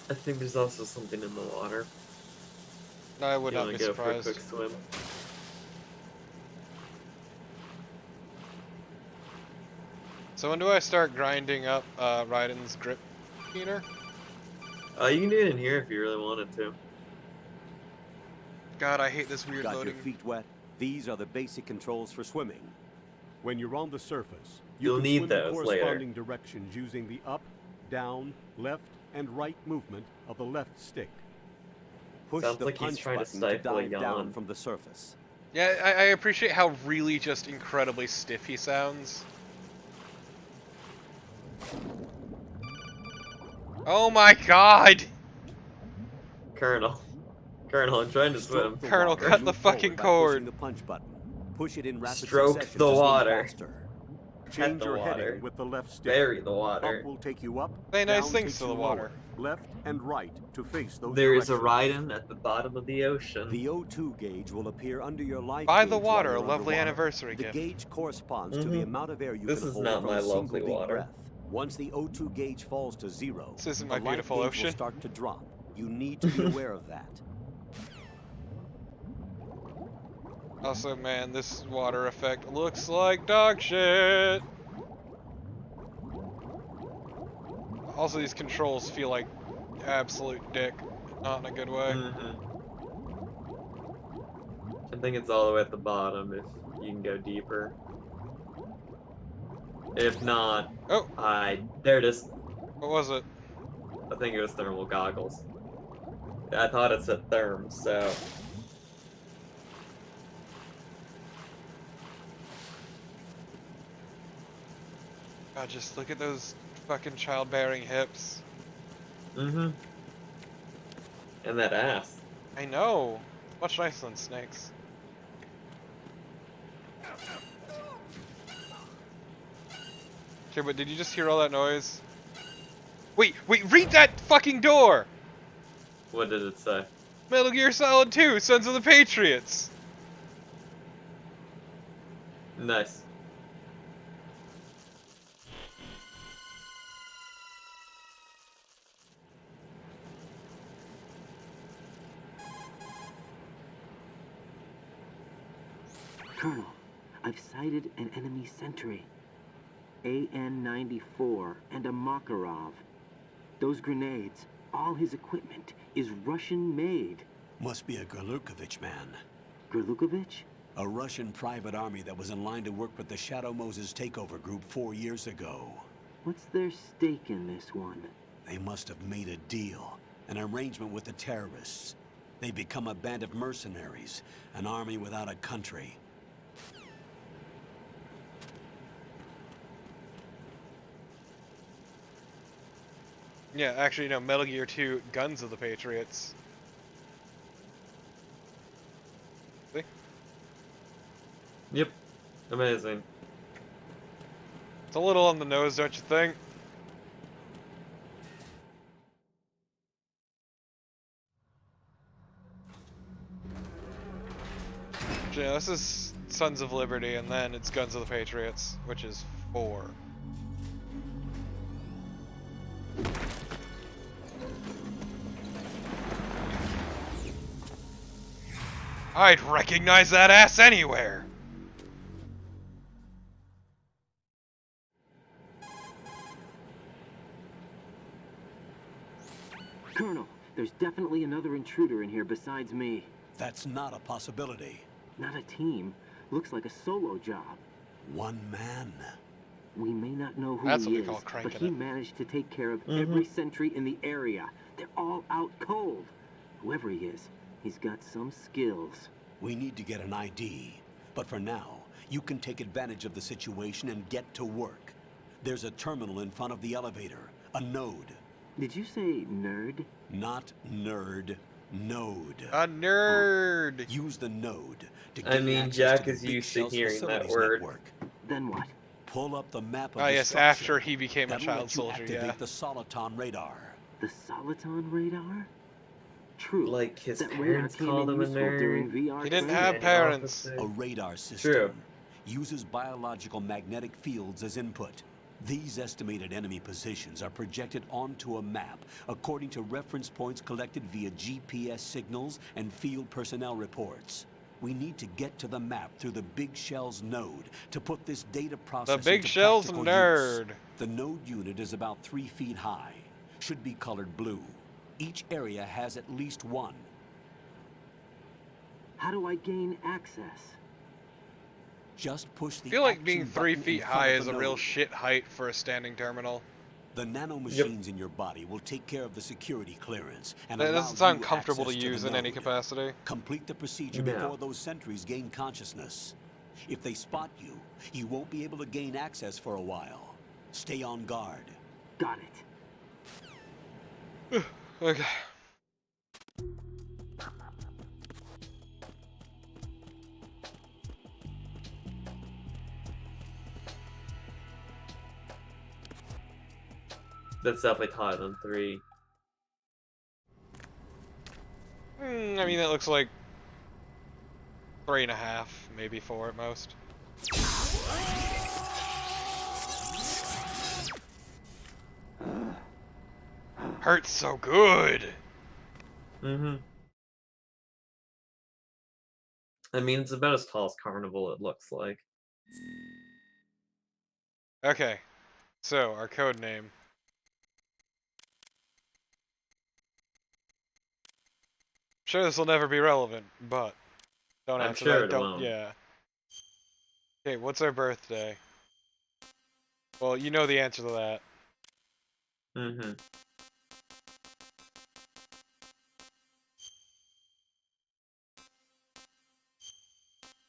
I think there's also something in the water.
I would
You
not
wanna
be
go for a
surprised.
quick swim?
So when do I start grinding up Raiden's grip meter?
You can do it in here if you really wanted to.
God, I hate this weird
Got
loading.
your feet wet? These are the basic controls for swimming. When you're on the surface,
You'll
can
need
swim in
those
corresponding
later.
directions using the up, down, left, and right movement of the left stick. Push
Sounds
the
like he's
punch
trying to
button
stifle a
dive down
yawn.
from the surface.
Yeah, I appreciate how really just incredibly stiff he sounds. Oh my god!
Colonel. Colonel, I'm trying to swim.
Colonel, cut the fucking cord.
The punch button. Push it in rapid
Stroke
succession
the
to swim
water.
faster.
Pet
Change
the
your
water.
heading with the left stick.
Bury the water.
Up will take you up.
Say nice
down
things
takes
to
you
the water.
lower. Left and right to face those
There is a
directions.
Raiden at the bottom of the ocean.
The O2 gauge will appear under your life.
By the
gauge
water,
while
a
you're
lovely
underwater.
anniversary
The
gift.
gauge corresponds to the amount of air you
This
can
is
hold
not
from
my
a single
lovely
deep
water.
breath. Once the O2 gauge falls to zero,
This isn't
the
my
life
beautiful
gauge
ocean.
will start to drop. You need to be aware of that.
Also, man, this water effect looks like dog shit. Also, these controls feel like absolute dick, not in a good way.
I think it's all the way at the bottom if you can go deeper. If not,
oh,
there it is.
What was it?
I think it was thermal goggles. I thought it said therm, so.
God, just look at those fucking childbearing hips.
Mm-hmm. And that ass.
I know. Much nicer than Snake's. Okay, but did you just hear all that noise? Wait, read that fucking door!
What did it say?
Metal Gear Solid 2, Sons of the Patriots!
Nice.
Colonel, I've sighted an enemy sentry. AN-94 and a Makarov. Those grenades, all his equipment, is Russian-made.
Must be a Gerlukovich man.
Gerlukovich?
A Russian private army that was in line to work with the Shadow Moses takeover group 4 years ago.
What's their stake in this one?
They must have made a deal, an arrangement with the terrorists. They become a band of mercenaries, an army without a country.
Yeah, actually, no, Metal Gear 2, Guns of the Patriots. See?
Yep. Amazing.
It's a little on the nose, don't you think? Yeah, this is Sons of Liberty, and then it's Guns of the Patriots, which is 4. I'd recognize that ass anywhere!
There's definitely another intruder in here besides me.
That's not a possibility.
Not a team. Looks like a solo job.
One man.
We may not know who
That's
he
what we
is,
call
but
cranking
he
it.
managed to take care of every sentry in the area. They're all out cold. Whoever he is, he's got some skills.
We need to get an ID. But for now, you can take advantage of the situation and get to work. There's a terminal in front of the elevator. A node.
Did you say nerd?
Not nerd. Node.
A nerd!
Use the node to
I
gain
mean,
access
Jack
to the
is
Big
used to
Shell's
hearing that
facilities
word.
network.
Then what?
Pull up the map of
Ah,
the
yes,
structure.
after he became a
That'll
child
let you
soldier,
activate
yeah.
the Soliton radar.
The Soliton radar? True.
Like his
that radar
parents
came
called
in
him a
useful
nerd.
during VR
He didn't
training.
have parents.
A radar system
True.
uses biological magnetic fields as input. These estimated enemy positions are projected onto a map according to reference points collected via GPS signals and field personnel reports. We need to get to the map through the Big Shell's node to put this data process
Big
into
Shell's
practical
nerd.
use. The node unit is about 3 feet high. Should be colored blue. Each area has at least one.
How do I gain access?
Just push the
I feel like
action
being 3
button in
feet
front
high
of
is
the
a real
node.
shit height for a standing terminal.
The nanomachines in your body will take care of the security clearance and
That
allow
doesn't sound
you
comfortable to
access
use
the
in any
node.
capacity.
Complete the procedure
No.
before those sentries gain consciousness. If they spot you, you won't be able to gain access for a while. Stay on guard.
Got it.
Okay.
That's definitely taller than 3.
I mean, it looks like 3.5, maybe 4 at most. Hurts so good.
I mean, it's about as tall as Carnival, it looks like.
Okay, so our code name. Sure, this will never be relevant, but don't
I'm
answer
sure
that.
it
Don't.
won't.
Yeah. Okay, what's our birthday? Well, you know the answer to that.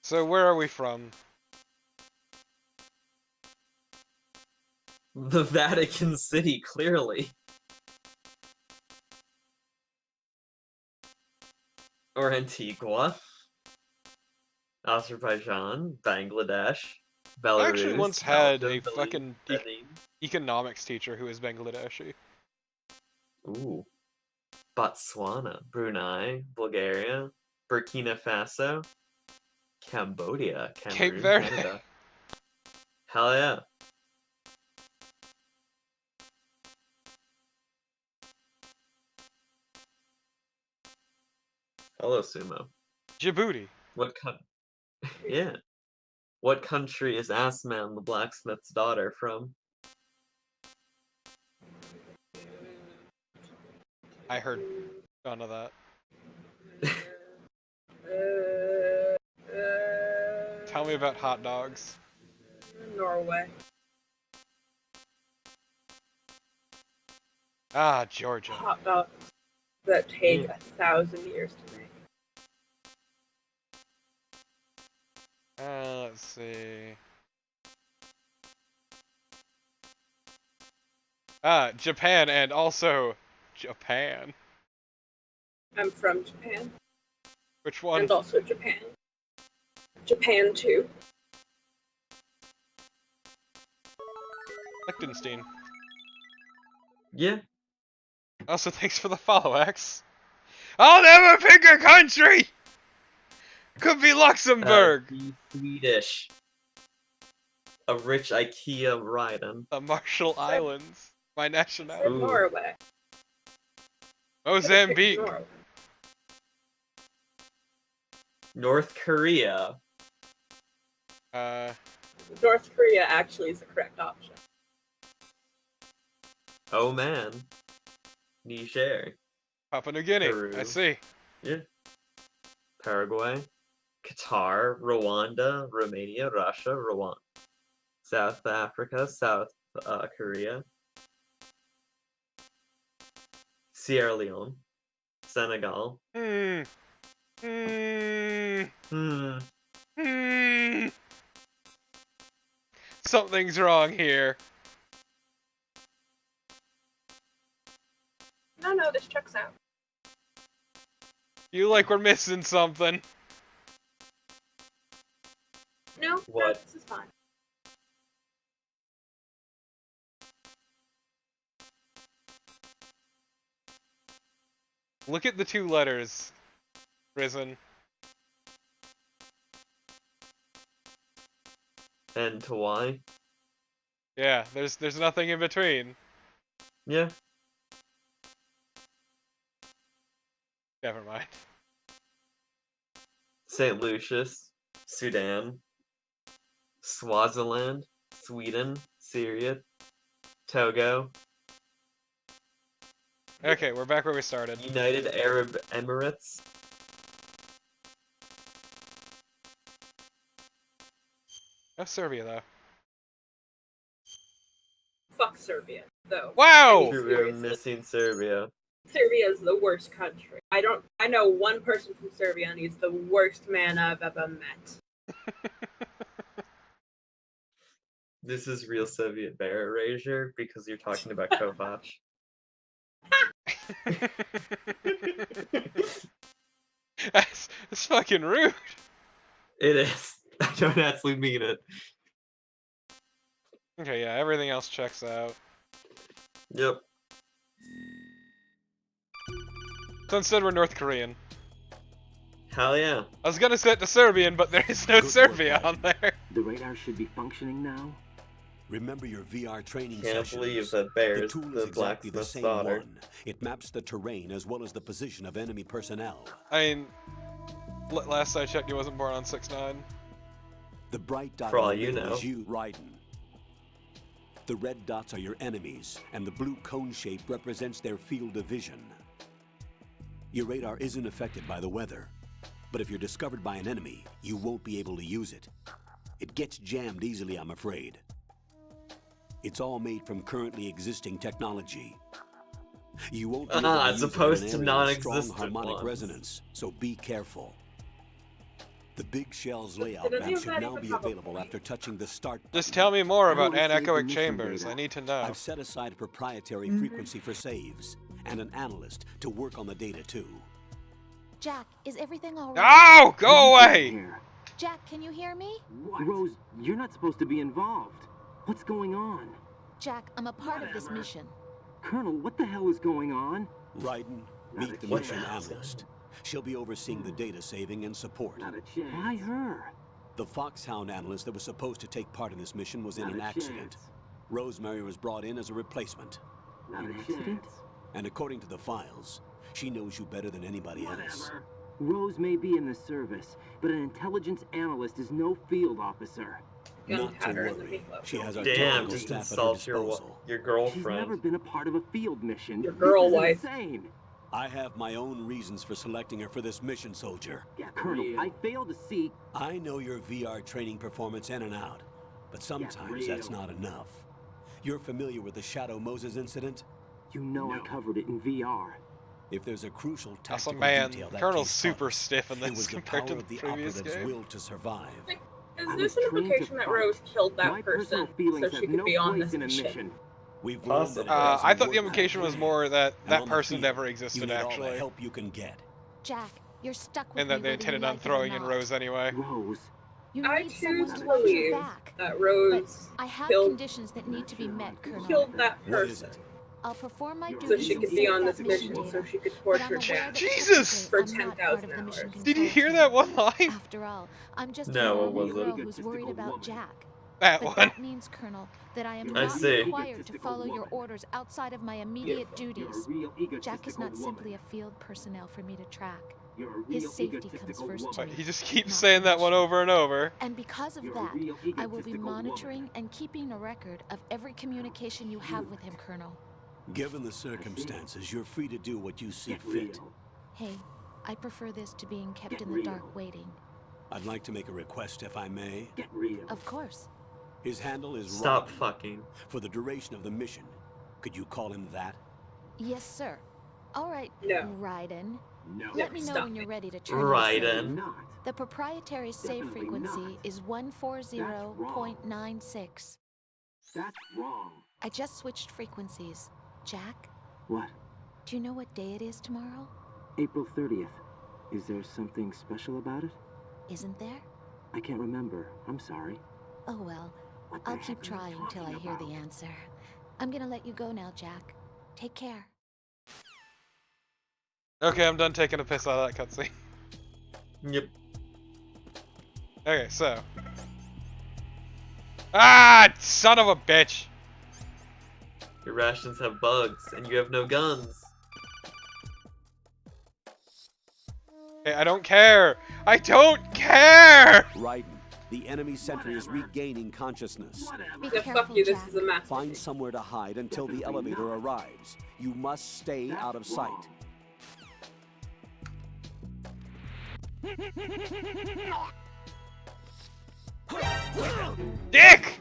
So where are we from?
The Vatican City, clearly. Or Antigua. Azerbaijan, Bangladesh, Belarus.
I actually once had a
Belgium,
fucking
Benin.
economics teacher who was Bangladeshi.
Ooh. Botswana, Brunei, Bulgaria, Burkina Faso, Cambodia, Cameroon,
Cape Verde.
Canada. Hell yeah. Hello, Sumo.
Djibouti.
What Yeah. What country is Assman, the blacksmith's daughter, from?
I heard none of that. Tell me about hot dogs.
Norway.
Ah, Georgia.
Hot dogs that take 1,000 years to make.
Let's see. Japan and also Japan.
I'm from Japan.
Which one?
And also Japan. Japan too.
Liechtenstein.
Yeah.
Also, thanks for the follow, X. I'll never pick a country! Could be Luxembourg!
Be Swedish. A rich IKEA Ryden.
The Marshall Islands. My nationality.
Norway.
Mozambique.
Norway.
North Korea.
North Korea actually is the correct option.
Oh man. Niger.
Papua New Guinea.
Peru.
I see.
Yeah. Paraguay, Qatar, Rwanda, Romania, Russia, Rwanda, South Africa, South Korea, Sierra Leone, Senegal.
Something's wrong here.
No, this checks out.
You like we're missing something.
No,
What?
this is fine.
Look at the two letters, Risen.
N to Y.
Yeah, there's nothing in between.
Yeah.
Never mind.
St. Lucius, Sudan, Swaziland, Sweden, Syria, Togo,
Okay, we're back where we started.
United Arab Emirates.
No Serbia though.
Fuck Serbia, though.
Wow!
We're missing Serbia.
Serbia is the worst country. I know one person from Serbia and he's the worst man I've ever met.
This is real Soviet bear erasure because you're talking about Kovac.
That's fucking rude.
It is. I don't actually mean it.
Okay, yeah, everything else checks out.
Yep.
So instead we're North Korean.
Hell yeah.
I was gonna set to Serbian, but there is no Serbia on there.
The radar should be functioning now.
Remember your VR training
Can't
sessions.
believe that Bear's
the tool
the
is exactly the
blacksmith's
same
daughter.
one. It maps the terrain as well as the position of enemy personnel.
I mean, last I checked, he wasn't born on 6/9.
The bright dot
For all
in the
you
middle
know.
is you, Raiden. The red dots are your enemies, and the blue cone shape represents their field of vision. Your radar isn't affected by the weather, but if you're discovered by an enemy, you won't be able to use it. It gets jammed easily, I'm afraid. It's all made from currently existing technology. You won't be able to
as
use it in
opposed
an
to
area with
non-existent
strong harmonic
ones.
resonance, so be careful. The Big Shell's layout
Did any
map
of
should
that
now
even
be
have a
available
point?
after touching the start
Just
button.
tell me more about
wanna save
anechoic
the mission
chambers.
data.
I need to know.
I've set aside a proprietary frequency for saves, and an analyst to work on the data too.
Jack, is everything all right?
No! Go away!
Here.
Jack, can you hear me?
Rose, you're not supposed to be involved. What's going on?
Jack, I'm a part of this mission.
Colonel, what the hell is going on?
Raiden, meet the mission analyst. She'll be overseeing the data saving and support.
Why her?
The Foxhound analyst that was supposed to take part in this mission was in an accident. Rosemary was brought in as a replacement.
An accident?
And according to the files, she knows you better than anybody else.
Rose may be in the service, but an intelligence analyst is no field officer.
Not to
Gunpowder in the
worry.
meatloaf.
She has our
Damn,
technical
just
staff at her
insult your
disposal.
She's never
girlfriend.
been a part of a field mission.
Your girl
This is
wife.
insane.
I have my own reasons for selecting her for this mission, soldier.
Colonel, I fail to see.
I know your VR training performance in and out, but sometimes that's not enough. You're familiar with the Shadow Moses incident?
You know I covered it in VR.
If there's a crucial
Also,
tactical
man,
detail that
Colonel's
case
super
covers,
stiff in
it
this
was the
compared to
power
the
of the
previous
operative's
game.
will to survive.
Is
I
this
was
an
trained to
implication that
fight.
Rose killed that
My
person
personal feelings
so
have
she could
no
be on
place
this
in a
mission?
mission.
We've learned
Possibly.
that it doesn't
I thought the
work
implication
that
was
way.
more that
And
that
on the
person
field,
never
you
existed
need all
actually,
the help you can get.
Jack, you're stuck with
and that
me
they
whether you
intended on
like it or
throwing in
not.
Rose anyway.
Rose.
You
I
need someone
choose
to
to
watch
believe
your back.
that
But
Rose
I have
killed-
conditions that need to be met, Colonel.
killed that
What is
person
it?
I'll perform my
so
duties
she
and
could be
save
on
that
this mission
data.
so she could
But I'm
torture
aware
Jack
that
Jesus!
for
technically I'm not part of
10,000
the mission
hours.
Did you
control
hear
team.
that one line?
After all, I'm just
No,
a
it
lonely
wasn't.
girl who's worried about Jack.
That
But
one.
that means, Colonel, that I am
I
not
see.
required to follow your orders outside of my immediate duties.
You're a real
Jack is
egotistical
not
woman.
simply a field personnel for me to track.
You're a real
His safety comes
egotistical
first to
woman.
me.
He just keeps
not
saying that one
mission.
over and over.
And because of
You're a
that,
real
I will be
egotistical woman.
monitoring and keeping a record of every communication you have with him, Colonel.
Given the circumstances, you're free to do what you see fit.
Hey, I prefer this to being kept in the dark waiting.
I'd like to make a request, if I may.
Of course.
His handle is
Stop
Raiden.
fucking.
For the duration of the mission, could you call him that?
Yes, sir. All right,
No.
Raiden.
No.
Let me know
Stop
when you're
it.
ready to turn
Raiden.
your save. The proprietary save frequency is 140.96.
That's wrong.
I just switched frequencies. Jack,
What?
do you know what day it is tomorrow?
April 30th. Is there something special about it?
Isn't there?
I can't remember. I'm sorry.
Oh well. I'll keep trying till I hear the answer. I'm gonna let you go now, Jack. Take care.
Okay, I'm done taking a piss out of that cutscene.
Yep.
Okay, so. Ah, son of a bitch!
Your rations have bugs, and you have no guns.
Hey, I don't care! I don't care!
Raiden, the enemy sentry is regaining consciousness.
Be
Yeah,
careful,
fuck you, this
Jack.
is a mess.
Find somewhere to hide until the elevator arrives. You must stay out of sight.
Dick!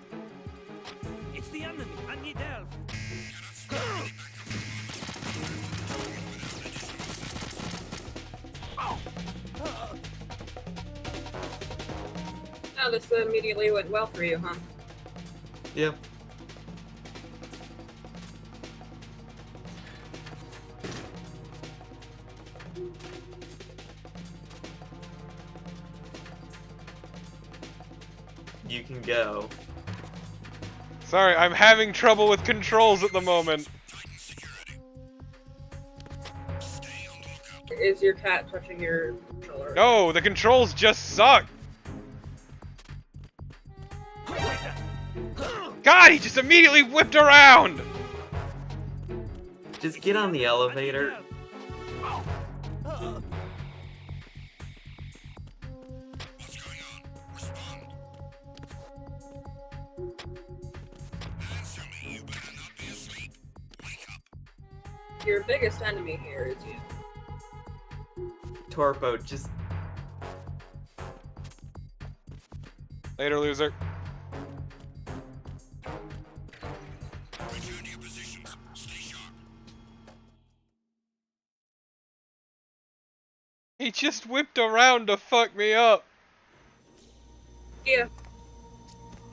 It's the enemy. I need help.
Oh, this immediately went well for you, huh?
Yep. You can go.
Sorry, I'm having trouble with controls at the moment.
Is your cat touching your controller?
No, the controls just suck! God, he just immediately whipped around!
Just get on the elevator.
Your biggest enemy here is you.
Torpo, just...
Later, loser.
Return to your positions. Stay sharp.
He just whipped around to fuck me up.
Yeah.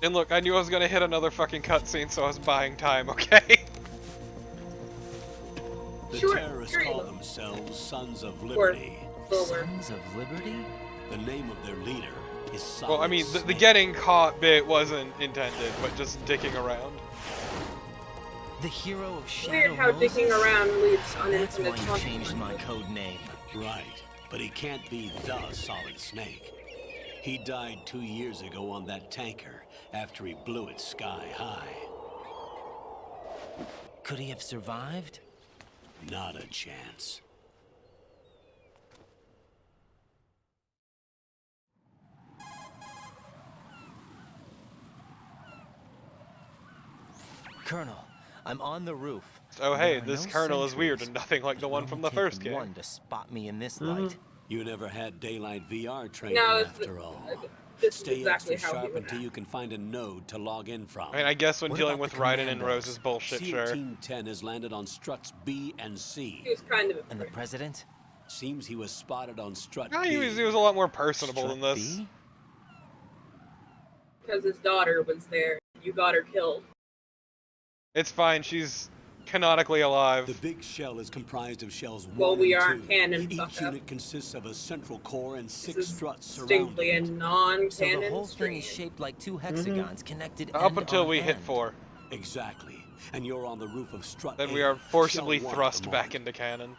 And look, I knew I was gonna hit another fucking cutscene, so I was buying time, okay?
The
Sure,
terrorists
sure you
call
will.
themselves Sons of
Or
Liberty.
slower.
Sons of Liberty?
The name of their leader is Solid
Well, I mean, the
Snake.
getting caught bit wasn't intended, but just dicking around.
The hero of Shadow
Weird how
Moses?
dicking around leads on
That's why
infinite
you changed my
consequences.
code name.
Right, but he can't be the Solid Snake. He died 2 years ago on that tanker after he blew it sky high.
Could he have survived?
Not a chance.
Colonel, I'm on the roof.
Oh hey,
There are
this
no
kernel is weird
sentries.
and nothing like the one from the
Take
first game.
one to spot me in this light.
You never had daylight VR training
No, it's
after all.
this is
Stay
exactly
extra
how he
sharp
would
until
act.
you can find a node to log in from.
I mean, I guess when
What
dealing
about
with
the
Raiden and
commandos?
Rose's bullshit,
SEAL
sure.
Team 10 has landed on struts B and C.
He was kind of a
And the
prick.
president?
Seems he was spotted on strut
No,
B.
he was a lot more personable
Strut
than this.
B?
Because his daughter was there. You got her killed.
It's fine, she's canonically alive.
The big shell is comprised of shells
Well,
1
we
and
aren't
2.
canon,
Each
fuck up.
unit consists of a central core and 6
This is
struts
distinctly a
surrounding it.
non-canon
So the whole
stream.
thing is shaped like two hexagons connected
Up
end
until
on
we hit
end.
4.
Exactly. And you're on the roof of strut
Then
A,
we are forcibly
shell 1 at the
thrust back
moment.
into canon.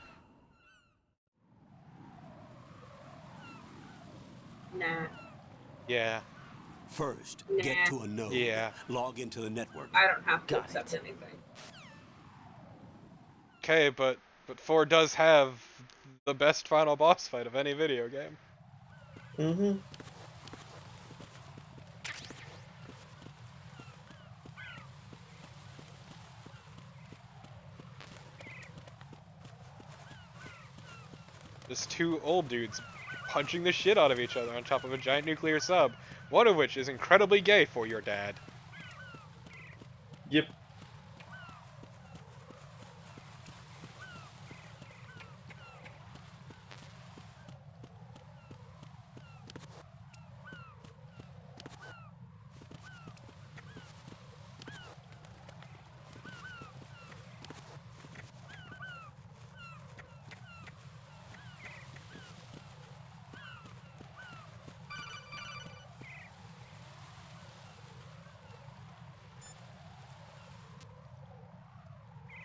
Nah.
Yeah.
First,
Nah.
get to a node.
Yeah.
Log into the network.
I don't have to
Got
accept
it.
anything.
Okay, but 4 does have the best final boss fight of any video game.
Mm-hmm.
Just two old dudes punching the shit out of each other on top of a giant nuclear sub, one of which is incredibly gay for your dad.
Yep.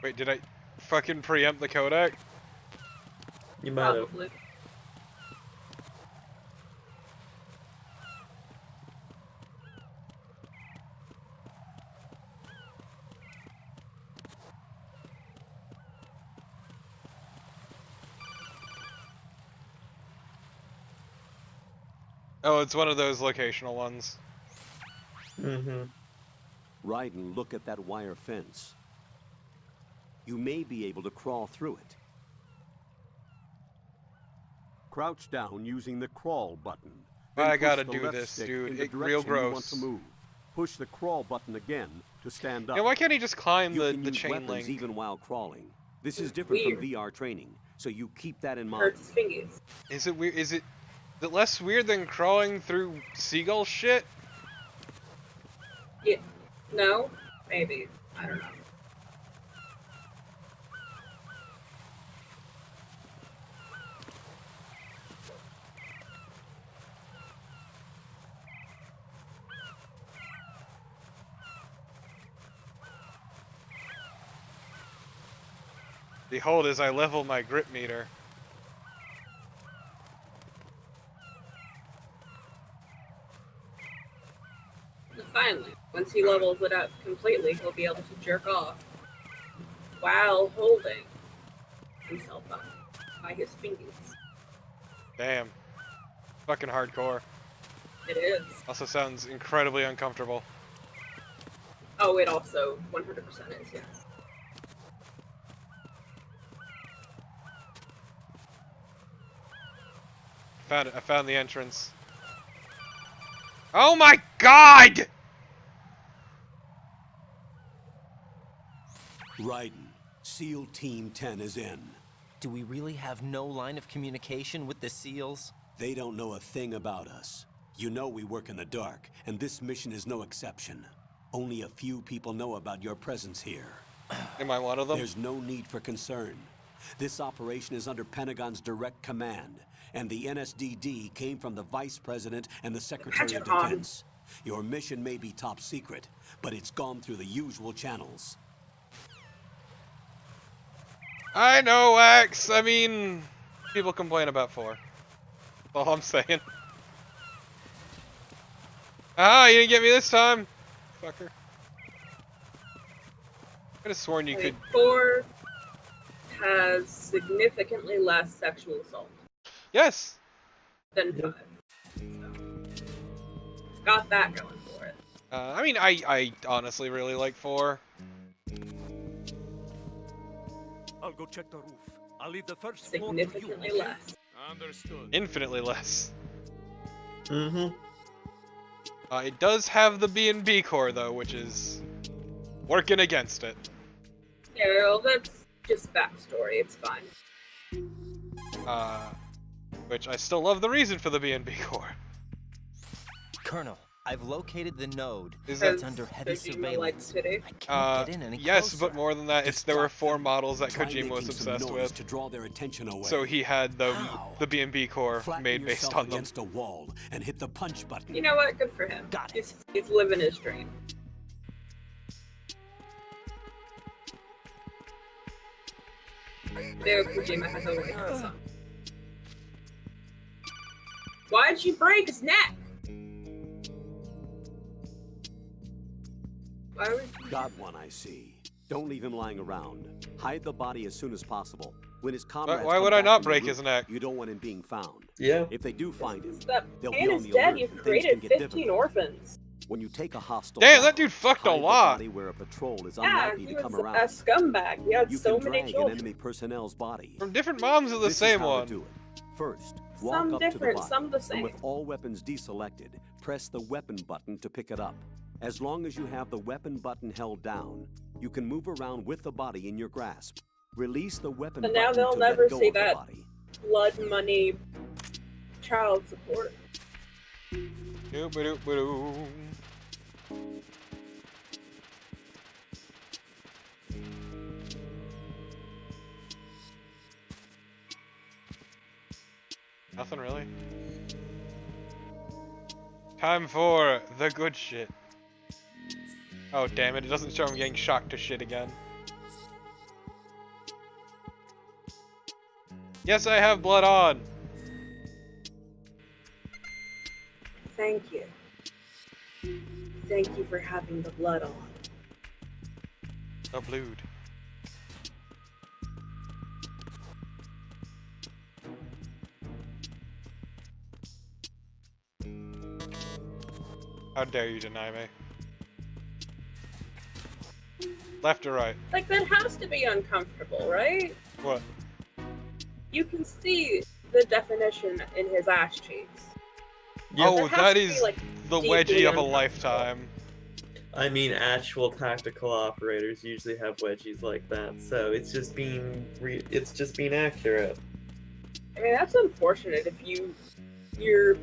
Wait, did I fucking preempt the codec?
You might have.
Probably.
Oh, it's one of those locational ones.
Mm-hmm.
Raiden, look at that wire fence. You may be able to crawl through it. Crouch down using the crawl button. Then
I
push
gotta
the
do
left
this,
stick
dude.
in the
Real
direction you want
gross.
to move. Push the crawl button again to stand up.
Yeah, why can't he just climb
You
the
can use
chain
weapons
link?
even while crawling. This is different
Weird.
from VR training, so you keep that in mind.
Hurts his fingers.
Is it weird? Is it less weird than crawling through seagull shit?
Yeah. No? Maybe. I don't know.
Behold, as I level my grip meter.
And finally, once he levels it up completely, he'll be able to jerk off while holding himself up by his fingers.
Damn. Fucking hardcore.
It is.
Also sounds incredibly uncomfortable.
Oh, it also 100% is, yes.
Found it. I found the entrance. Oh my god!
Raiden, SEAL Team 10 is in.
Do we really have no line of communication with the SEALs?
They don't know a thing about us. You know we work in the dark, and this mission is no exception. Only a few people know about your presence here.
Am I one of them?
There's no need for concern. This operation is under Pentagon's direct command, and the NSDD came from the Vice President and the Secretary of Defense. Your mission may be top secret, but it's gone through the usual channels.
I know, X. I mean, people complain about 4. That's all I'm saying. Ah, you didn't get me this time, fucker. I could have sworn you could.
4 has significantly less sexual assault
Yes.
than 5. So, it's got that going for it.
I mean, I honestly really like 4.
I'll go check the roof. I'll leave the first floor to
Significantly
you.
less.
Understood.
Infinitely less.
Mm-hmm.
It does have the B&B core though, which is working against it.
Yeah, well, that's just backstory. It's fine.
Which I still love the reason for the B&B core.
Colonel, I've located the node.
Is
It's
that-
under heavy
Kojima likes
surveillance.
City.
Can't get in any
Yes,
closer.
but more than that, there were 4 models that
Try
Kojima was
making some
obsessed
noise
with.
to draw their attention away.
So he had the B&B core
Flatten
made based
yourself
on them.
against a wall and hit the punch button.
You know what? Good for him.
Got
it. He's living his dream. Hideo Kojima has always done something. Why'd you break his neck? Why would you...
Got one, I see. Don't leave him lying around. Hide the body as soon as possible. When his comrades
why
come
would I
back
not
from the
break
roof,
his neck?
You don't want him being found.
Yeah.
If they do find him,
That
they'll
man
be on
is
the
dead.
alert
You've
and things
created
can get
15
difficult.
orphans.
When you take a hostile
Damn,
down,
that dude fucked a
hide the
lot.
body where a patrol is
Yeah,
unlikely
he
to
was
come around.
a scumbag. He had
You
so
can
many
drag an
children.
enemy personnel's body.
From different moms of the
This is
same
how to
one.
do it. First, walk
Some
up to the
different,
body,
some the
and
same.
with all weapons deselected, press the weapon button to pick it up. As long as you have the weapon button held down, you can move around with the body in your grasp. Release the weapon
But
button
now they'll
to
never
let go
see
of the
that
body.
blood money child support.
Doo-ba-doo-ba-doo. Nothing really. Time for the good shit. Oh damn it, it doesn't show him getting shocked to shit again. Yes, I have blood on!
Thank you. Thank you for having the blood on.
The blood. How dare you deny me? Left or right?
Like, that has to be uncomfortable, right?
What?
You can see the definition in his ass cheeks.
Oh,
has
that
to
is
be, like,
the
deeply
wedgie of a
uncomfortable.
lifetime.
I mean, actual tactical operators usually have wedgies like that, so it's just being accurate.
I mean, that's unfortunate if you're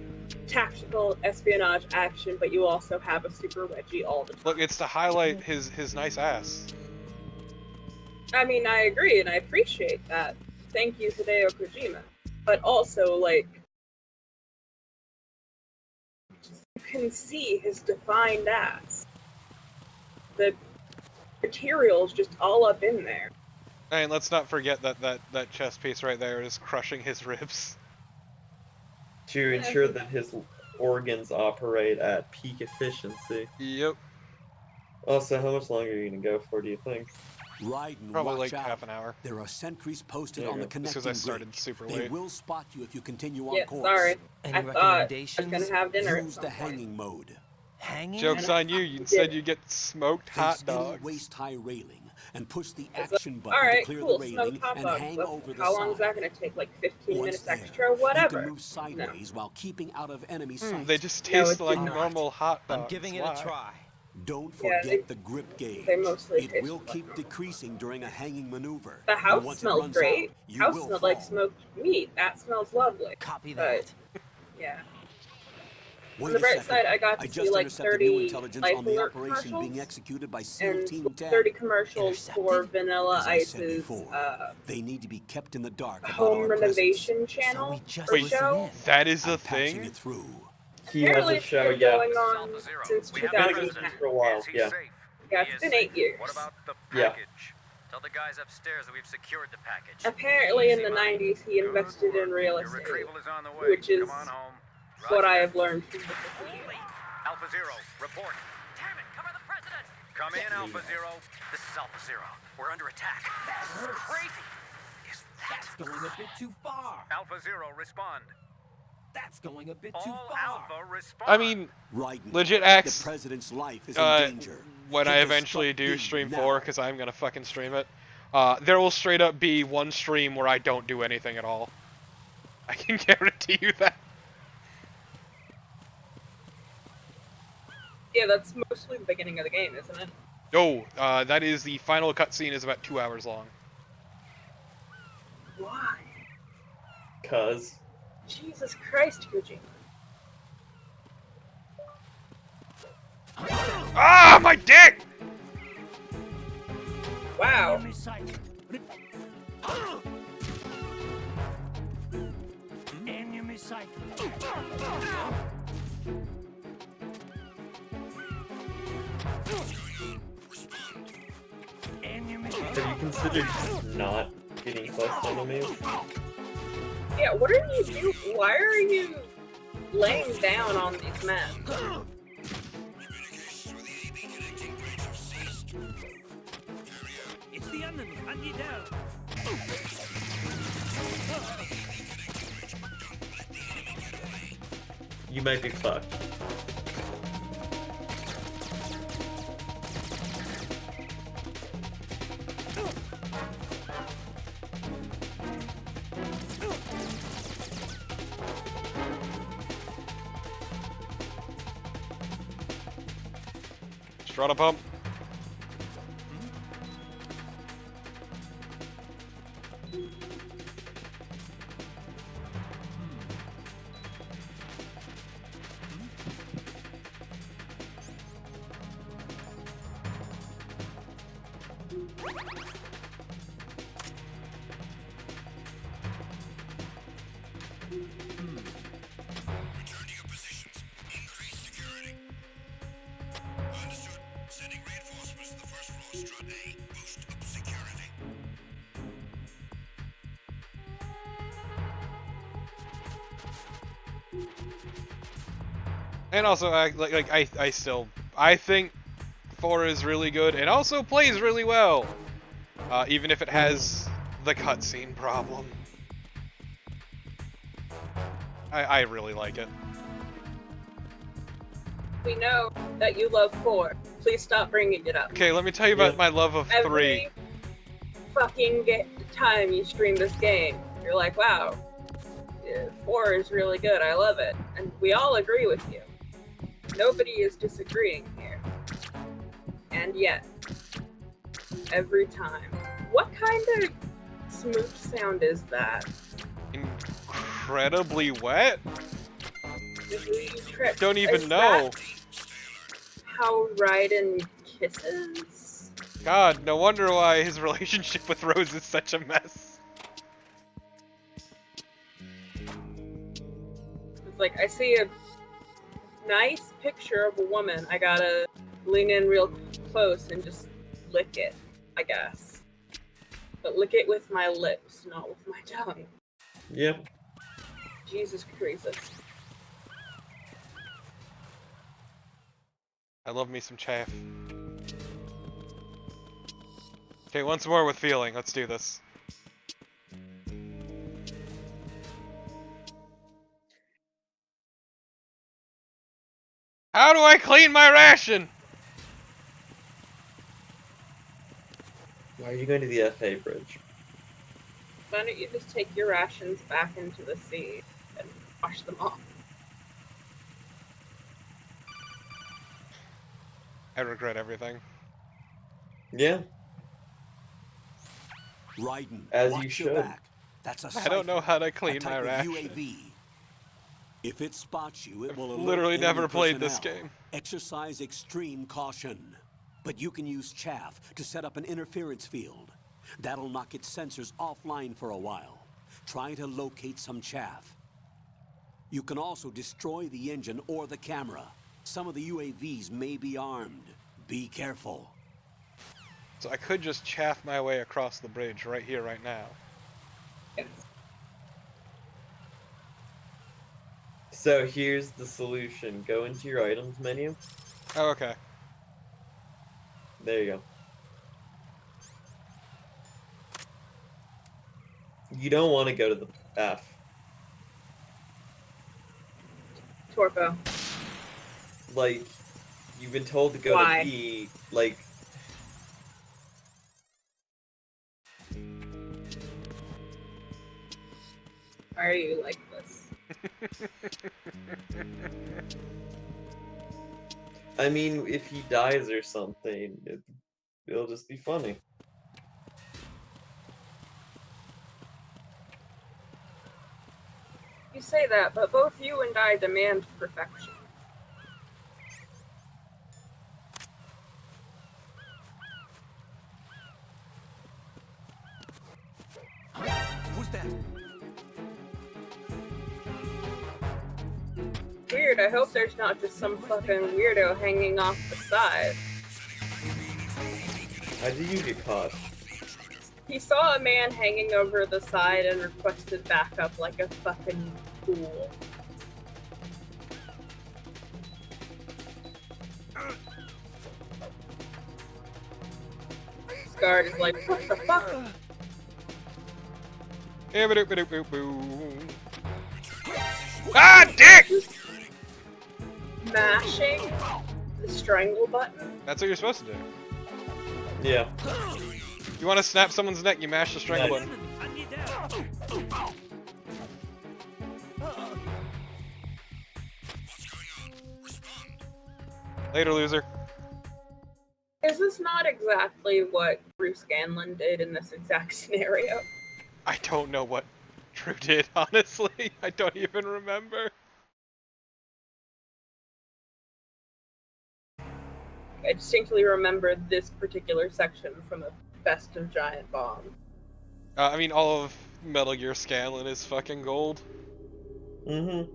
tactical espionage action, but you also have a super wedgie all the time.
Look, it's to highlight his nice ass.
I mean, I agree, and I appreciate that. Thank you, Hideo Kojima. But also, like, you can see his defined ass. The material's just all up in there.
And let's not forget that chest piece right there is crushing his ribs.
To ensure that his organs operate at peak efficiency.
Yep.
Also, how much longer are you gonna go for, do you think?
Raiden,
Probably
watch
like
out.
half an hour.
There are sentries posted
There
on
you
the
go.
Just
connecting
'cause I started
bridge.
super
They
late.
will spot you if you continue on
Yeah,
course.
sorry.
Any
I thought I was
recommendations?
gonna have dinner at
Use
some
the
point.
hanging mode.
Hanging?
Joke's on you, you said you get smoked hot
Face any
dogs.
waist-high railing and push the action button
Alright,
to clear
cool.
the
Smoked
railing
hot
and
dogs.
hang
But
over the
how long is
side.
that gonna take? Like 15
Once
minutes
there,
extra? Whatever.
You can move sideways while keeping out of enemy sight.
They just
No,
taste
it
like
did not.
normal hot dogs.
I'm giving it
Why?
a try.
Don't
Yeah,
forget the grip gauge.
they mostly
It
taste
will
like
keep decreasing during a hanging maneuver.
The
And
house
once it
smells
runs
great.
out, you
House
will
smelled like
fall.
smoked meat. That smells lovely.
Copy
But,
that.
yeah.
Wait
On the
a
bright
second.
side, I got to
just
see like
intercepted new
30
intelligence
Life
on the
Alert
operation being
commercials
executed by SEAL
and
Team 10.
30 commercials for
Intercepted?
Vanilla
As I said
Ice's
before, they need to be kept in the dark about
home
our
renovation channel
we just
or
listen
show.
in.
That is a
I'm patching
thing?
it through.
He has
Apparently
a
it's
show,
been
yeah.
going on since
Been existing
2010.
for a while, yeah.
Yeah, it's been 8 years.
What about the
Yeah.
package? Tell the guys upstairs that we've secured the package.
Apparently in
Easy
the
money.
90s he invested in real
Your
estate,
retrieval is on the way.
which is
Come on home.
what
Roger
I
that.
have learned from the
Alpha Zero, report.
Damn it, cover the president!
Come in, Alpha Zero. This is Alpha Zero. We're under attack.
That's crazy!
Is that
That's going a bit too far.
Alpha Zero, respond.
That's going a bit too
All
far.
Alpha, respond.
I mean,
Raiden,
legit
the
acts.
president's life is in danger.
When
Hit
I
the
eventually
stop
do
beam
stream
now.
4, because I'm gonna fucking stream it, there will straight up be one stream where I don't do anything at all. I can guarantee you that.
Yeah, that's mostly the beginning of the game, isn't it?
No, that is the final cutscene is about 2 hours long.
Why?
'Cause.
Jesus Christ, Kojima.
Ah, my dick!
Wow.
Enemy sight. Enemy.
Have you considered just not getting close to enemies?
Yeah, what are you doing? Why are you laying down on these men?
It's the enemy. I need help.
You might be fucked.
Strata pump.
Return to your positions. Increase security. Understood. Sending reinforcements to the first floor, strut A. Boost up security.
And also, I think 4 is really good and also plays really well, even if it has the cutscene problem. I really like it.
We know that you love 4. Please stop bringing it up.
Okay, let me tell you about my love of 3.
Every fucking time you stream this game, you're like, wow, 4 is really good. I love it. And we all agree with you. Nobody is disagreeing here. And yet, every time. What kind of smooch sound is that?
Incredibly wet? Don't even
Is
know.
that how Raiden kisses?
God, no wonder why his relationship with Rose is such a mess.
It's like, I see a nice picture of a woman. I gotta lean in real close and just lick it, I guess. But lick it with my lips, not with my tongue.
Yep.
Jesus Christ.
I love me some chaff. Okay, once more with feeling. Let's do this. How do I clean my ration?
Why are you going to the FA bridge?
Why don't you just take your rations back into the sea and wash them off?
I regret everything.
Yeah.
Raiden,
As
watch
you
your
should.
back. That's a
I don't know how to clean
a type
my
of
ration.
UAV. If it spots you, it will alert
Literally
enemy
never played this
personnel.
game.
Exercise extreme caution. But you can use chaff to set up an interference field. That'll knock its sensors offline for a while. Try to locate some chaff. You can also destroy the engine or the camera. Some of the UAVs may be armed. Be careful.
So I could just chaff my way across the bridge right here, right now.
So here's the solution. Go into your items menu.
Oh, okay.
There you go. You don't want to go to the F.
Torpo.
Like, you've been told to go
Why?
to E, like...
Why are you like this?
I mean, if he dies or something, it'll just be funny.
You say that, but both you and I demand perfection.
Who's that?
Weird, I hope there's not just some fucking weirdo hanging off the side.
How did you get caught?
He saw a man hanging over the side and requested backup like a fucking fool. This guard is like, what the fuck?
Ah, dick!
Mashing the strangle button?
That's what you're supposed to do.
Yeah.
You want to snap someone's neck, you mash the strangle button. Later, loser.
Is this not exactly what Bruce Scanlon did in this exact scenario?
I don't know what Drew did, honestly. I don't even remember.
I distinctly remember this particular section from the Best of Giant Bomb.
I mean, all of Metal Gear Scanlon is fucking gold.
Mm-hmm.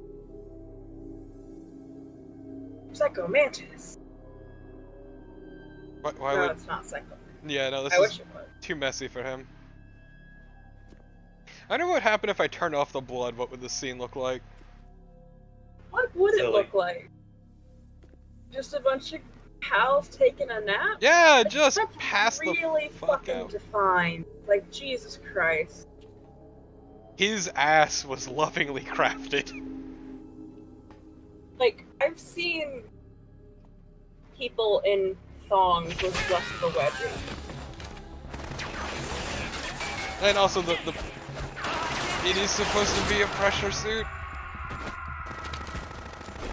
Psycho Mantis.
Why
No,
would...
it's not Psycho.
Yeah, no, this
I
is
wish it was.
too messy for him. I wonder what would happen if I turned off the blood. What would the scene look like?
What would it
Silly.
look like? Just a bunch of pals taking a nap?
Yeah,
Like,
just
that's
pass the
really
fuck
fucking
out.
defined. Like, Jesus Christ.
His ass was lovingly crafted.
Like, I've seen people in thongs with just the wedgie.
And also the it is supposed to be a pressure suit.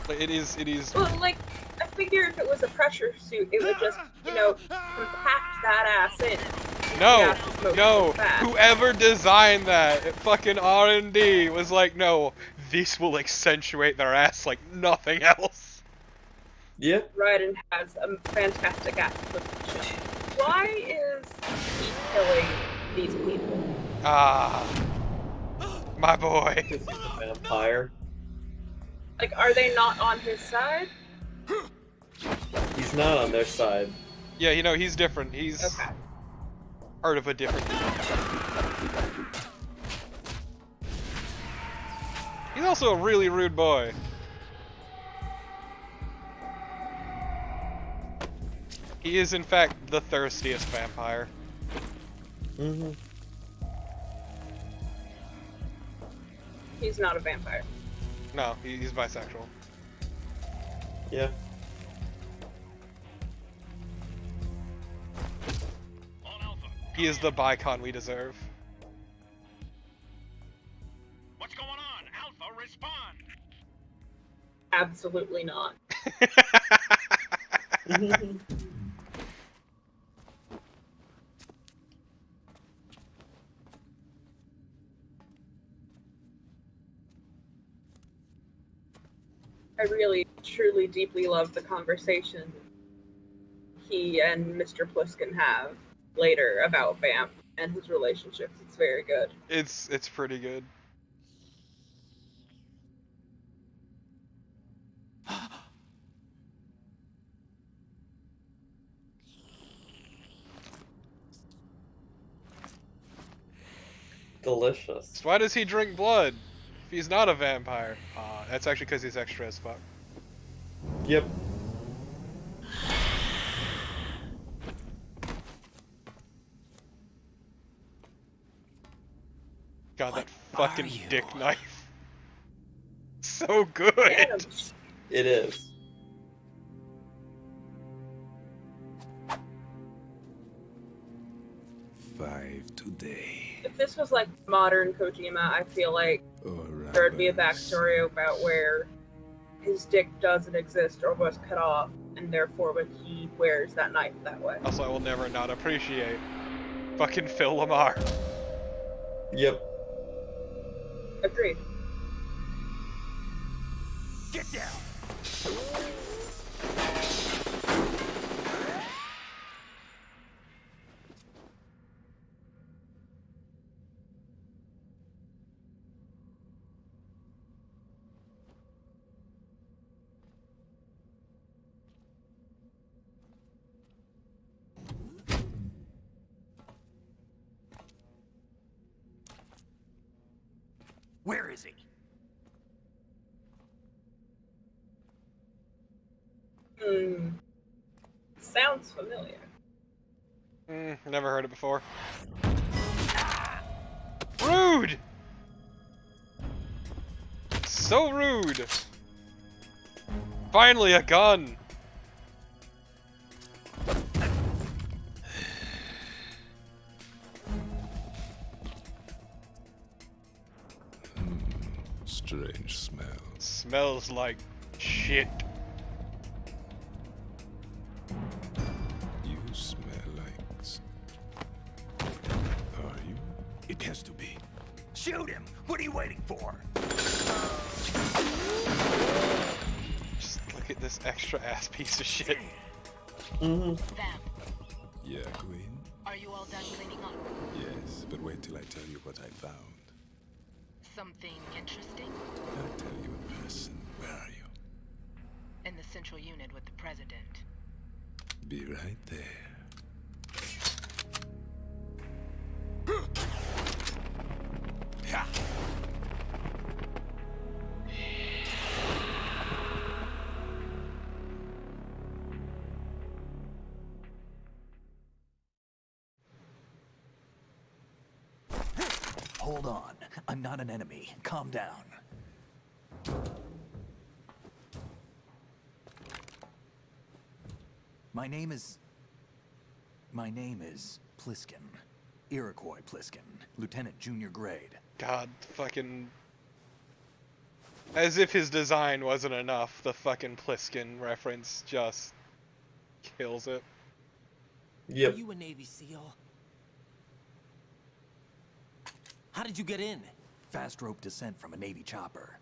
But it is
Well, like, I figure if it was a pressure suit, it would just, you know, compact that ass in.
no,
Yeah,
no.
fast.
Whoever designed that, fucking R&D, was like, no, this will accentuate their ass like nothing else.
Yeah.
Raiden has a fantastic ass position. Why is he killing these people?
Ah, my boy.
He's a vampire.
Like, are they not on his side?
He's not on their side.
Yeah, you know, he's different. He's
Okay.
part of a different... He's also a really rude boy. He is, in fact, the thirstiest vampire.
Mm-hmm.
He's not a vampire.
No, he's bisexual.
Yeah.
He is the bicon we deserve.
What's going on? Alpha, respond!
Absolutely not. I really, truly, deeply love the conversation he and Mr. Pliskin have later about Vamp and his relationships. It's very good.
It's pretty good.
Delicious.
So why does he drink blood if he's not a vampire? That's actually because he's extra as fuck.
Yep.
God, that fucking dick knife. So good.
It is.
Five today.
If this was like modern Kojima, I feel like there'd be a backstory about where his dick doesn't exist or was cut off, and therefore when he wears that knife that way.
Also, I will never not appreciate fucking Phil Lamar.
Yep.
Agreed.
Get down!
Where is he?
Sounds familiar.
Never heard it before. Rude! So rude! Finally, a gun!
Strange smell.
Smells like shit.
You
this extra ass piece of shit.
Mm-hmm.
Yeah, Queen?
Are you all done cleaning up?
Yes, but wait till I tell you what I found.
Something interesting?
I'll tell you in person. Where are you?
In the central unit with the president.
Be right there.
Hold on. I'm not an enemy. Calm down. My name is Pliskin. Iroquois Pliskin. Lieutenant Junior Grade.
God, fucking... As if his design wasn't enough, the fucking Pliskin reference just kills it.
Are you a Navy SEAL? How did you get in?
Fast rope descent from a Navy chopper.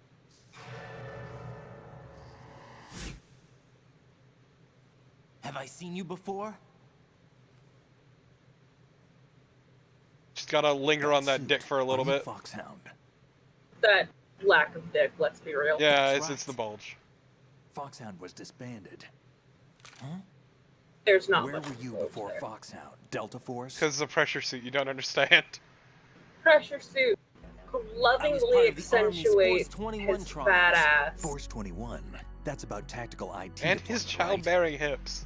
Have I seen you before?
Just gotta linger on that dick for a little bit.
Foxhound.
That lack of dick, let's be real.
Yeah, it's the bulge.
Foxhound was disbanded. Huh?
There's not
Where
much
were you
bulge
before
there.
Foxhound? Delta Force?
Because the pressure suit, you don't understand.
Pressure suit lovingly
part of the Army's
accentuates
Force 21
his
trials.
fat ass.
Force 21. That's about tactical IT.
And his
deployment,
childbearing hips.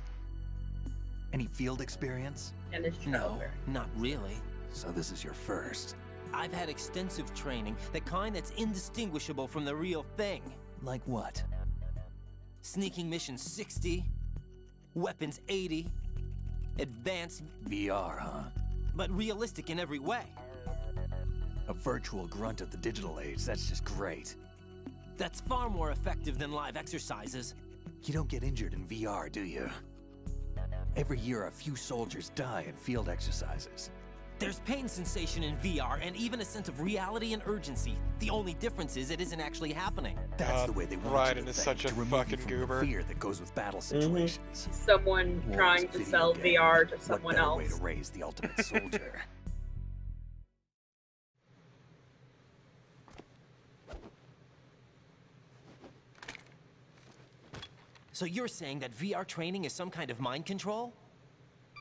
right? Any field experience?
And his
No,
childbearing.
not really.
So this is your first.
I've had extensive training, the kind that's indistinguishable from the real thing.
Like what?
Sneaking mission 60, weapons 80, advanced,
VR, huh?
but realistic in every way.
A virtual grunt of the digital age. That's just great.
That's far more effective than live exercises.
You don't get injured in VR, do you? Every year, a few soldiers die in field exercises.
There's pain sensation in VR and even a sense of reality and urgency. The only difference is it isn't actually happening.
That's the way they want
Raiden
you to
is
think,
such a
to remove
fucking
you from
goober.
the fear that goes with battle situations.
Someone
War's
trying to
video
sell
game.
VR to
What
someone
better
else.
way to raise the ultimate soldier?
So you're saying that VR training is some kind of mind control?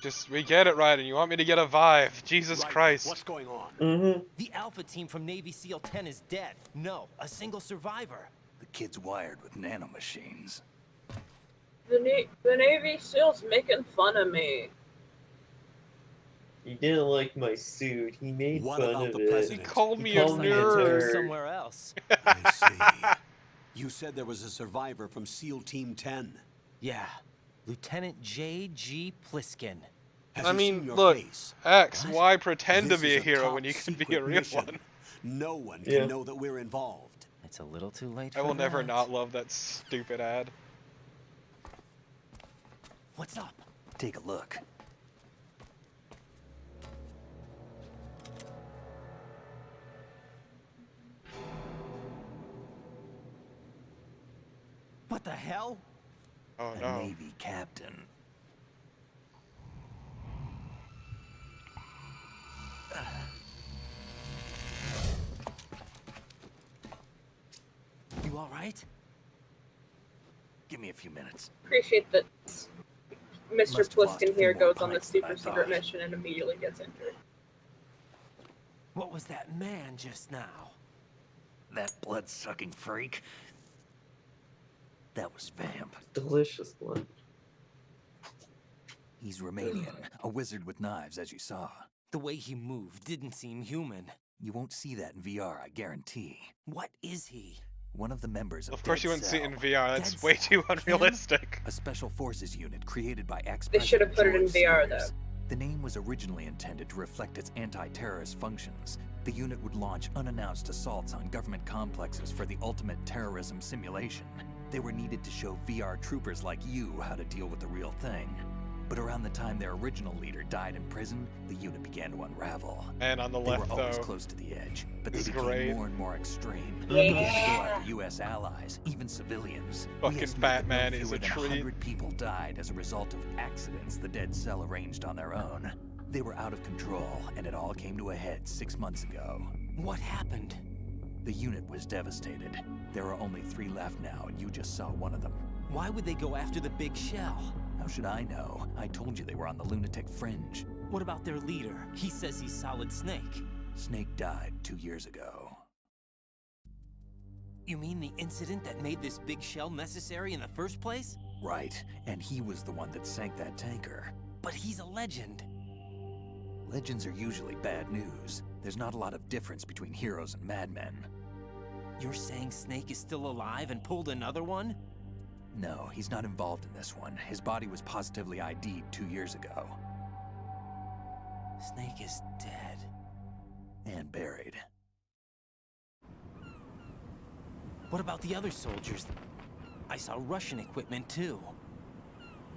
Just, we get it, Raiden. You want me to get a Vive. Jesus Christ.
What's going on?
Mm-hmm.
The Alpha team from Navy SEAL 10 is dead. No, a single survivor.
The kid's wired with nanomachines.
The Navy SEAL's making fun of me.
He didn't like my suit. He made
What
fun
about
of
the
it.
president?
He called me a
called me a
nerd.
nerd.
Somewhere else.
I see. You said there was a survivor from SEAL Team 10.
Yeah, Lieutenant J.G. Pliskin.
Has
I
he seen
mean,
your
look,
face?
X,
What?
why pretend to
This
be a
is
hero
top
when you can be a
secret
real
mission.
one?
No one can
Yeah.
know that we're involved.
It's a little too late
I
for
will never
that.
not love that stupid ad.
What's up?
Take a look.
What the hell?
Oh
A
no.
Navy captain.
You all right?
Give me a few minutes.
Appreciate that Mr.
Must have lost a
Pliskin
few
here
more
goes on the
pints than I
super secret
thought.
mission and immediately gets injured.
What was that man just now?
That blood-sucking freak. That was Vamp.
Delicious blood.
He's Romanian, a wizard with knives, as you saw.
The way he moved didn't seem human.
You won't see that in VR, I guarantee.
What is he?
One of the members of
Of course
Dead
you wouldn't see it in
Cell,
VR. That's
Dead
way
Cell.
too unrealistic.
a special forces unit created by ex
They should have put it in VR though.
The name was originally intended to reflect its anti-terrorist functions. The unit would launch unannounced assaults on government complexes for the ultimate terrorism simulation. They were needed to show VR troopers like you how to deal with the real thing. But around the time their original leader died in prison, the unit began to unravel.
And on the
They
left,
were always
though,
close to the edge, but they
is
became
great.
more and more extreme.
Yeah.
They began to go after U.S. allies, even civilians. We
Fucking
estimate that
Batman
no
is
fewer
a
than
treat.
100 people died as a result of accidents the Dead Cell arranged on their own. They were out of control, and it all came to a head 6 months ago.
What happened?
The unit was devastated. There are only 3 left now, and you just saw one of them.
Why would they go after the big shell?
How should I know? I told you they were on the lunatic fringe.
What about their leader? He says he's Solid Snake.
Snake died 2 years ago.
You mean the incident that made this big shell necessary in the first place?
Right, and he was the one that sank that tanker.
But he's a legend.
Legends are usually bad news. There's not a lot of difference between heroes and madmen.
You're saying Snake is still alive and pulled another one?
No, he's not involved in this one. His body was positively ID'd 2 years ago.
Snake is dead.
And buried.
What about the other soldiers? I saw Russian equipment too.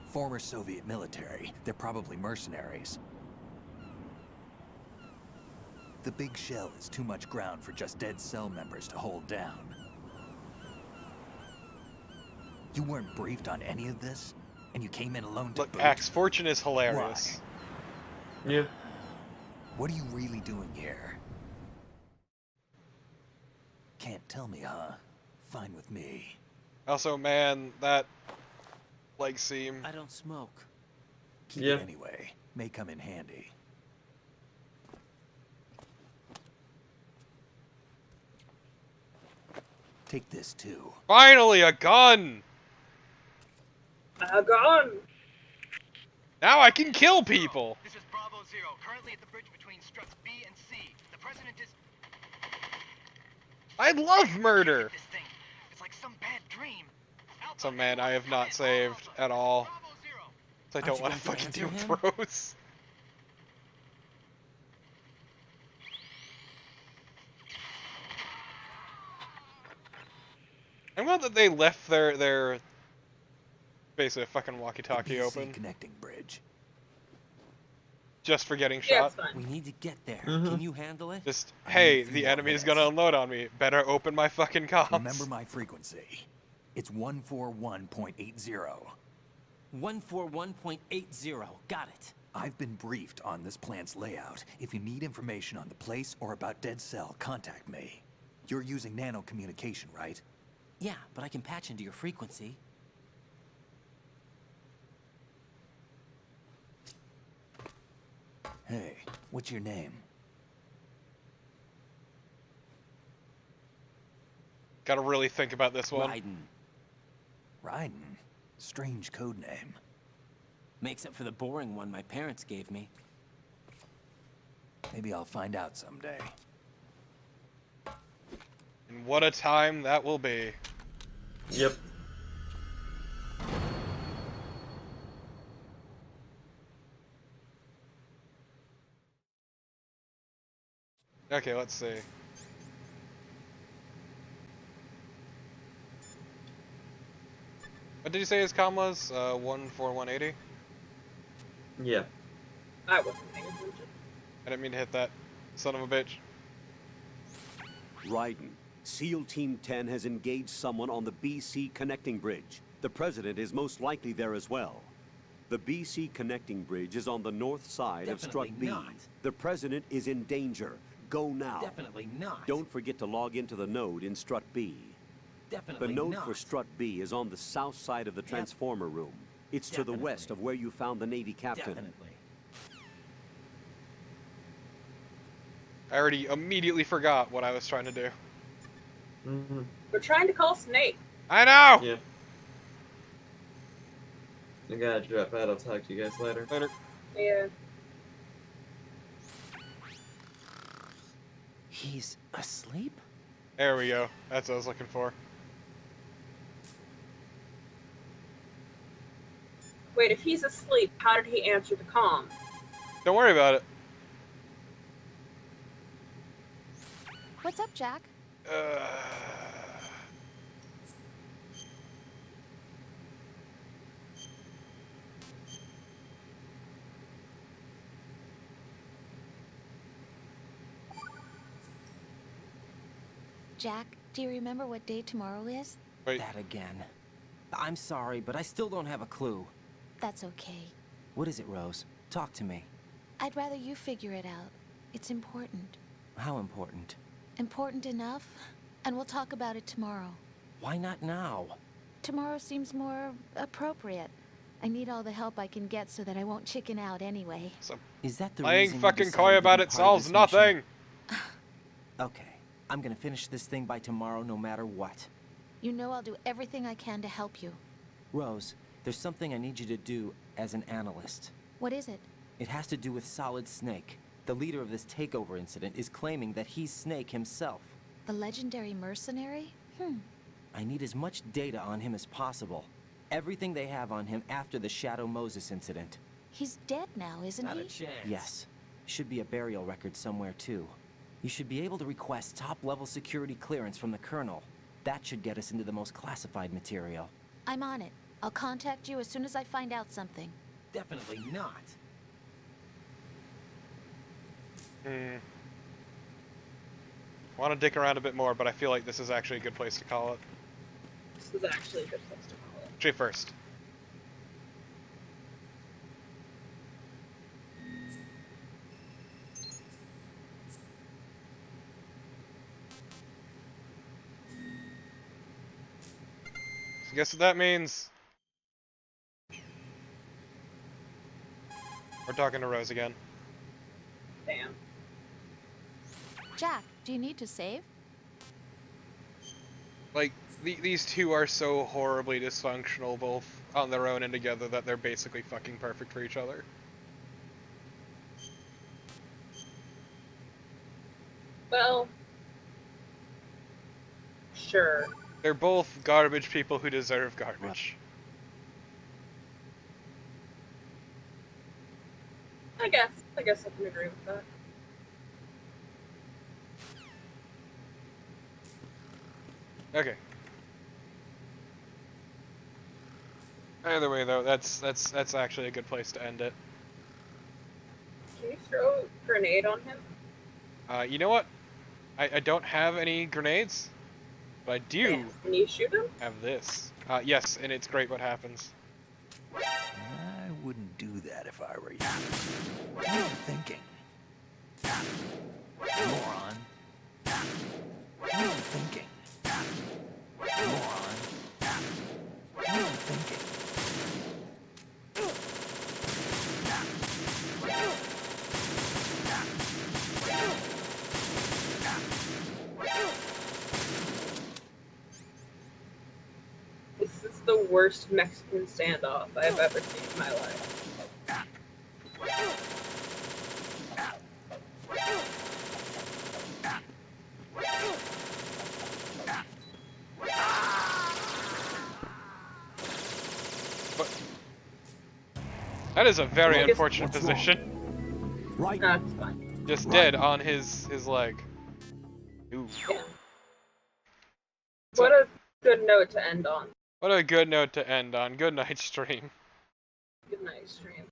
Former Soviet military. They're probably mercenaries. The big shell is too much ground for just Dead Cell members to hold down. You weren't briefed on any of this? And you came in alone to
Look,
boot?
Axe, Fortune is hilarious.
Yeah.
What are you really doing here? Can't tell me, huh? Fine with me.
Also, man, that leg seam.
I don't smoke.
Keep it anyway. May come in handy. Take this too.
Finally, a gun!
A gun!
Now I can kill people!
This is Bravo Zero, currently at the bridge between struts B and C. The president is...
I love murder!
This thing. It's like some bad dream.
So, man, I have not saved at all. So I don't
Aren't you
want to
going to
fucking do
answer him?
throws. I'm glad that they left their basically a fucking walkie-talkie
BC
open.
Connecting bridge.
Just for getting
Yeah,
shot.
it's fine.
We need to get there. Can you handle it?
Just,
I
hey,
need a few
the
more
enemy is
minutes.
gonna unload on me. Better open my fucking comms.
Remember my frequency. It's 141.80.
141.80. Got it.
I've been briefed on this plant's layout. If you need information on the place or about Dead Cell, contact me. You're using nano communication, right?
Yeah, but I can patch into your frequency.
Hey, what's your name?
Gotta really think about this one.
Raiden.
Raiden. Strange code name.
Makes up for the boring one my parents gave me.
Maybe I'll find out someday.
And what a time that will be.
Yep.
Okay, let's see. What did you say his comm was? 14180?
Yeah.
I wasn't paying attention.
I didn't mean to hit that. Son of a bitch.
Raiden, SEAL Team 10 has engaged someone on the BC Connecting Bridge. The President is most likely there as well. The BC Connecting Bridge is on the north side of Strut
Definitely
B.
not.
The President is in danger. Go now.
Definitely not.
Don't forget to log into the node in Strut B.
Definitely
The node
not.
for Strut B is on the south side of the transformer room. It's to the
Definitely.
west of where you found the Navy captain.
Definitely.
I already immediately forgot what I was trying to do.
Mm-hmm.
We're trying to call Snake.
I know!
Yeah. I gotta drop out. I'll talk to you guys later.
Later.
Yeah.
He's asleep?
There we go. That's what I was looking for.
Wait, if he's asleep, how did he answer the comm?
Don't worry about it.
What's up, Jack? Jack, do you remember what day tomorrow is?
Wait.
That again. I'm sorry, but I still don't have a clue.
That's okay.
What is it, Rose? Talk to me.
I'd rather you figure it out. It's important.
How important?
Important enough? And we'll talk about it tomorrow.
Why not now?
Tomorrow seems more appropriate. I need all the help I can get so that I won't chicken out anyway.
Is that the
Playing
reason you
fucking
decided
coy
to
about
be
it
part of
solves
this
nothing.
mission? Okay, I'm gonna finish this thing by tomorrow no matter what.
You know I'll do everything I can to help you.
Rose, there's something I need you to do as an analyst.
What is it?
It has to do with Solid Snake. The leader of this takeover incident is claiming that he's Snake himself.
The legendary mercenary?
I need as much data on him as possible. Everything they have on him after the Shadow Moses incident.
He's dead now, isn't
Not
he?
a chance. Yes. Should be a burial record somewhere too. You should be able to request top-level security clearance from the Colonel. That should get us into the most classified material.
I'm on it. I'll contact you as soon as I find out something.
Definitely not.
Want to dick around a bit more, but I feel like this is actually a good place to call it.
This is actually a good place to call it.
Jay first. So guess what that means? We're talking to Rose again.
Damn.
Jack, do you need to save?
Like, these two are so horribly dysfunctional, both on their own and together, that they're basically fucking perfect for each other.
Well, sure.
They're both garbage people who deserve garbage.
I guess I can agree with that.
Okay. Either way, though, that's actually a good place to end it.
Can you throw a grenade on him?
You know what? I don't have any grenades, but I do
Can you shoot him?
have this. Yes, and it's great what happens.
I wouldn't do that if I were you. What are you thinking? Moron. What are you thinking? Moron. What are you thinking?
This is the worst Mexican standoff I've ever seen in my life.
That is a very
Well,
unfortunate
what's wrong?
position.
Right.
That's fine.
Just dead on his leg. Ooh.
Yeah. What a good note to end on.
What a good note to end on. Good night, stream.
Good night, stream.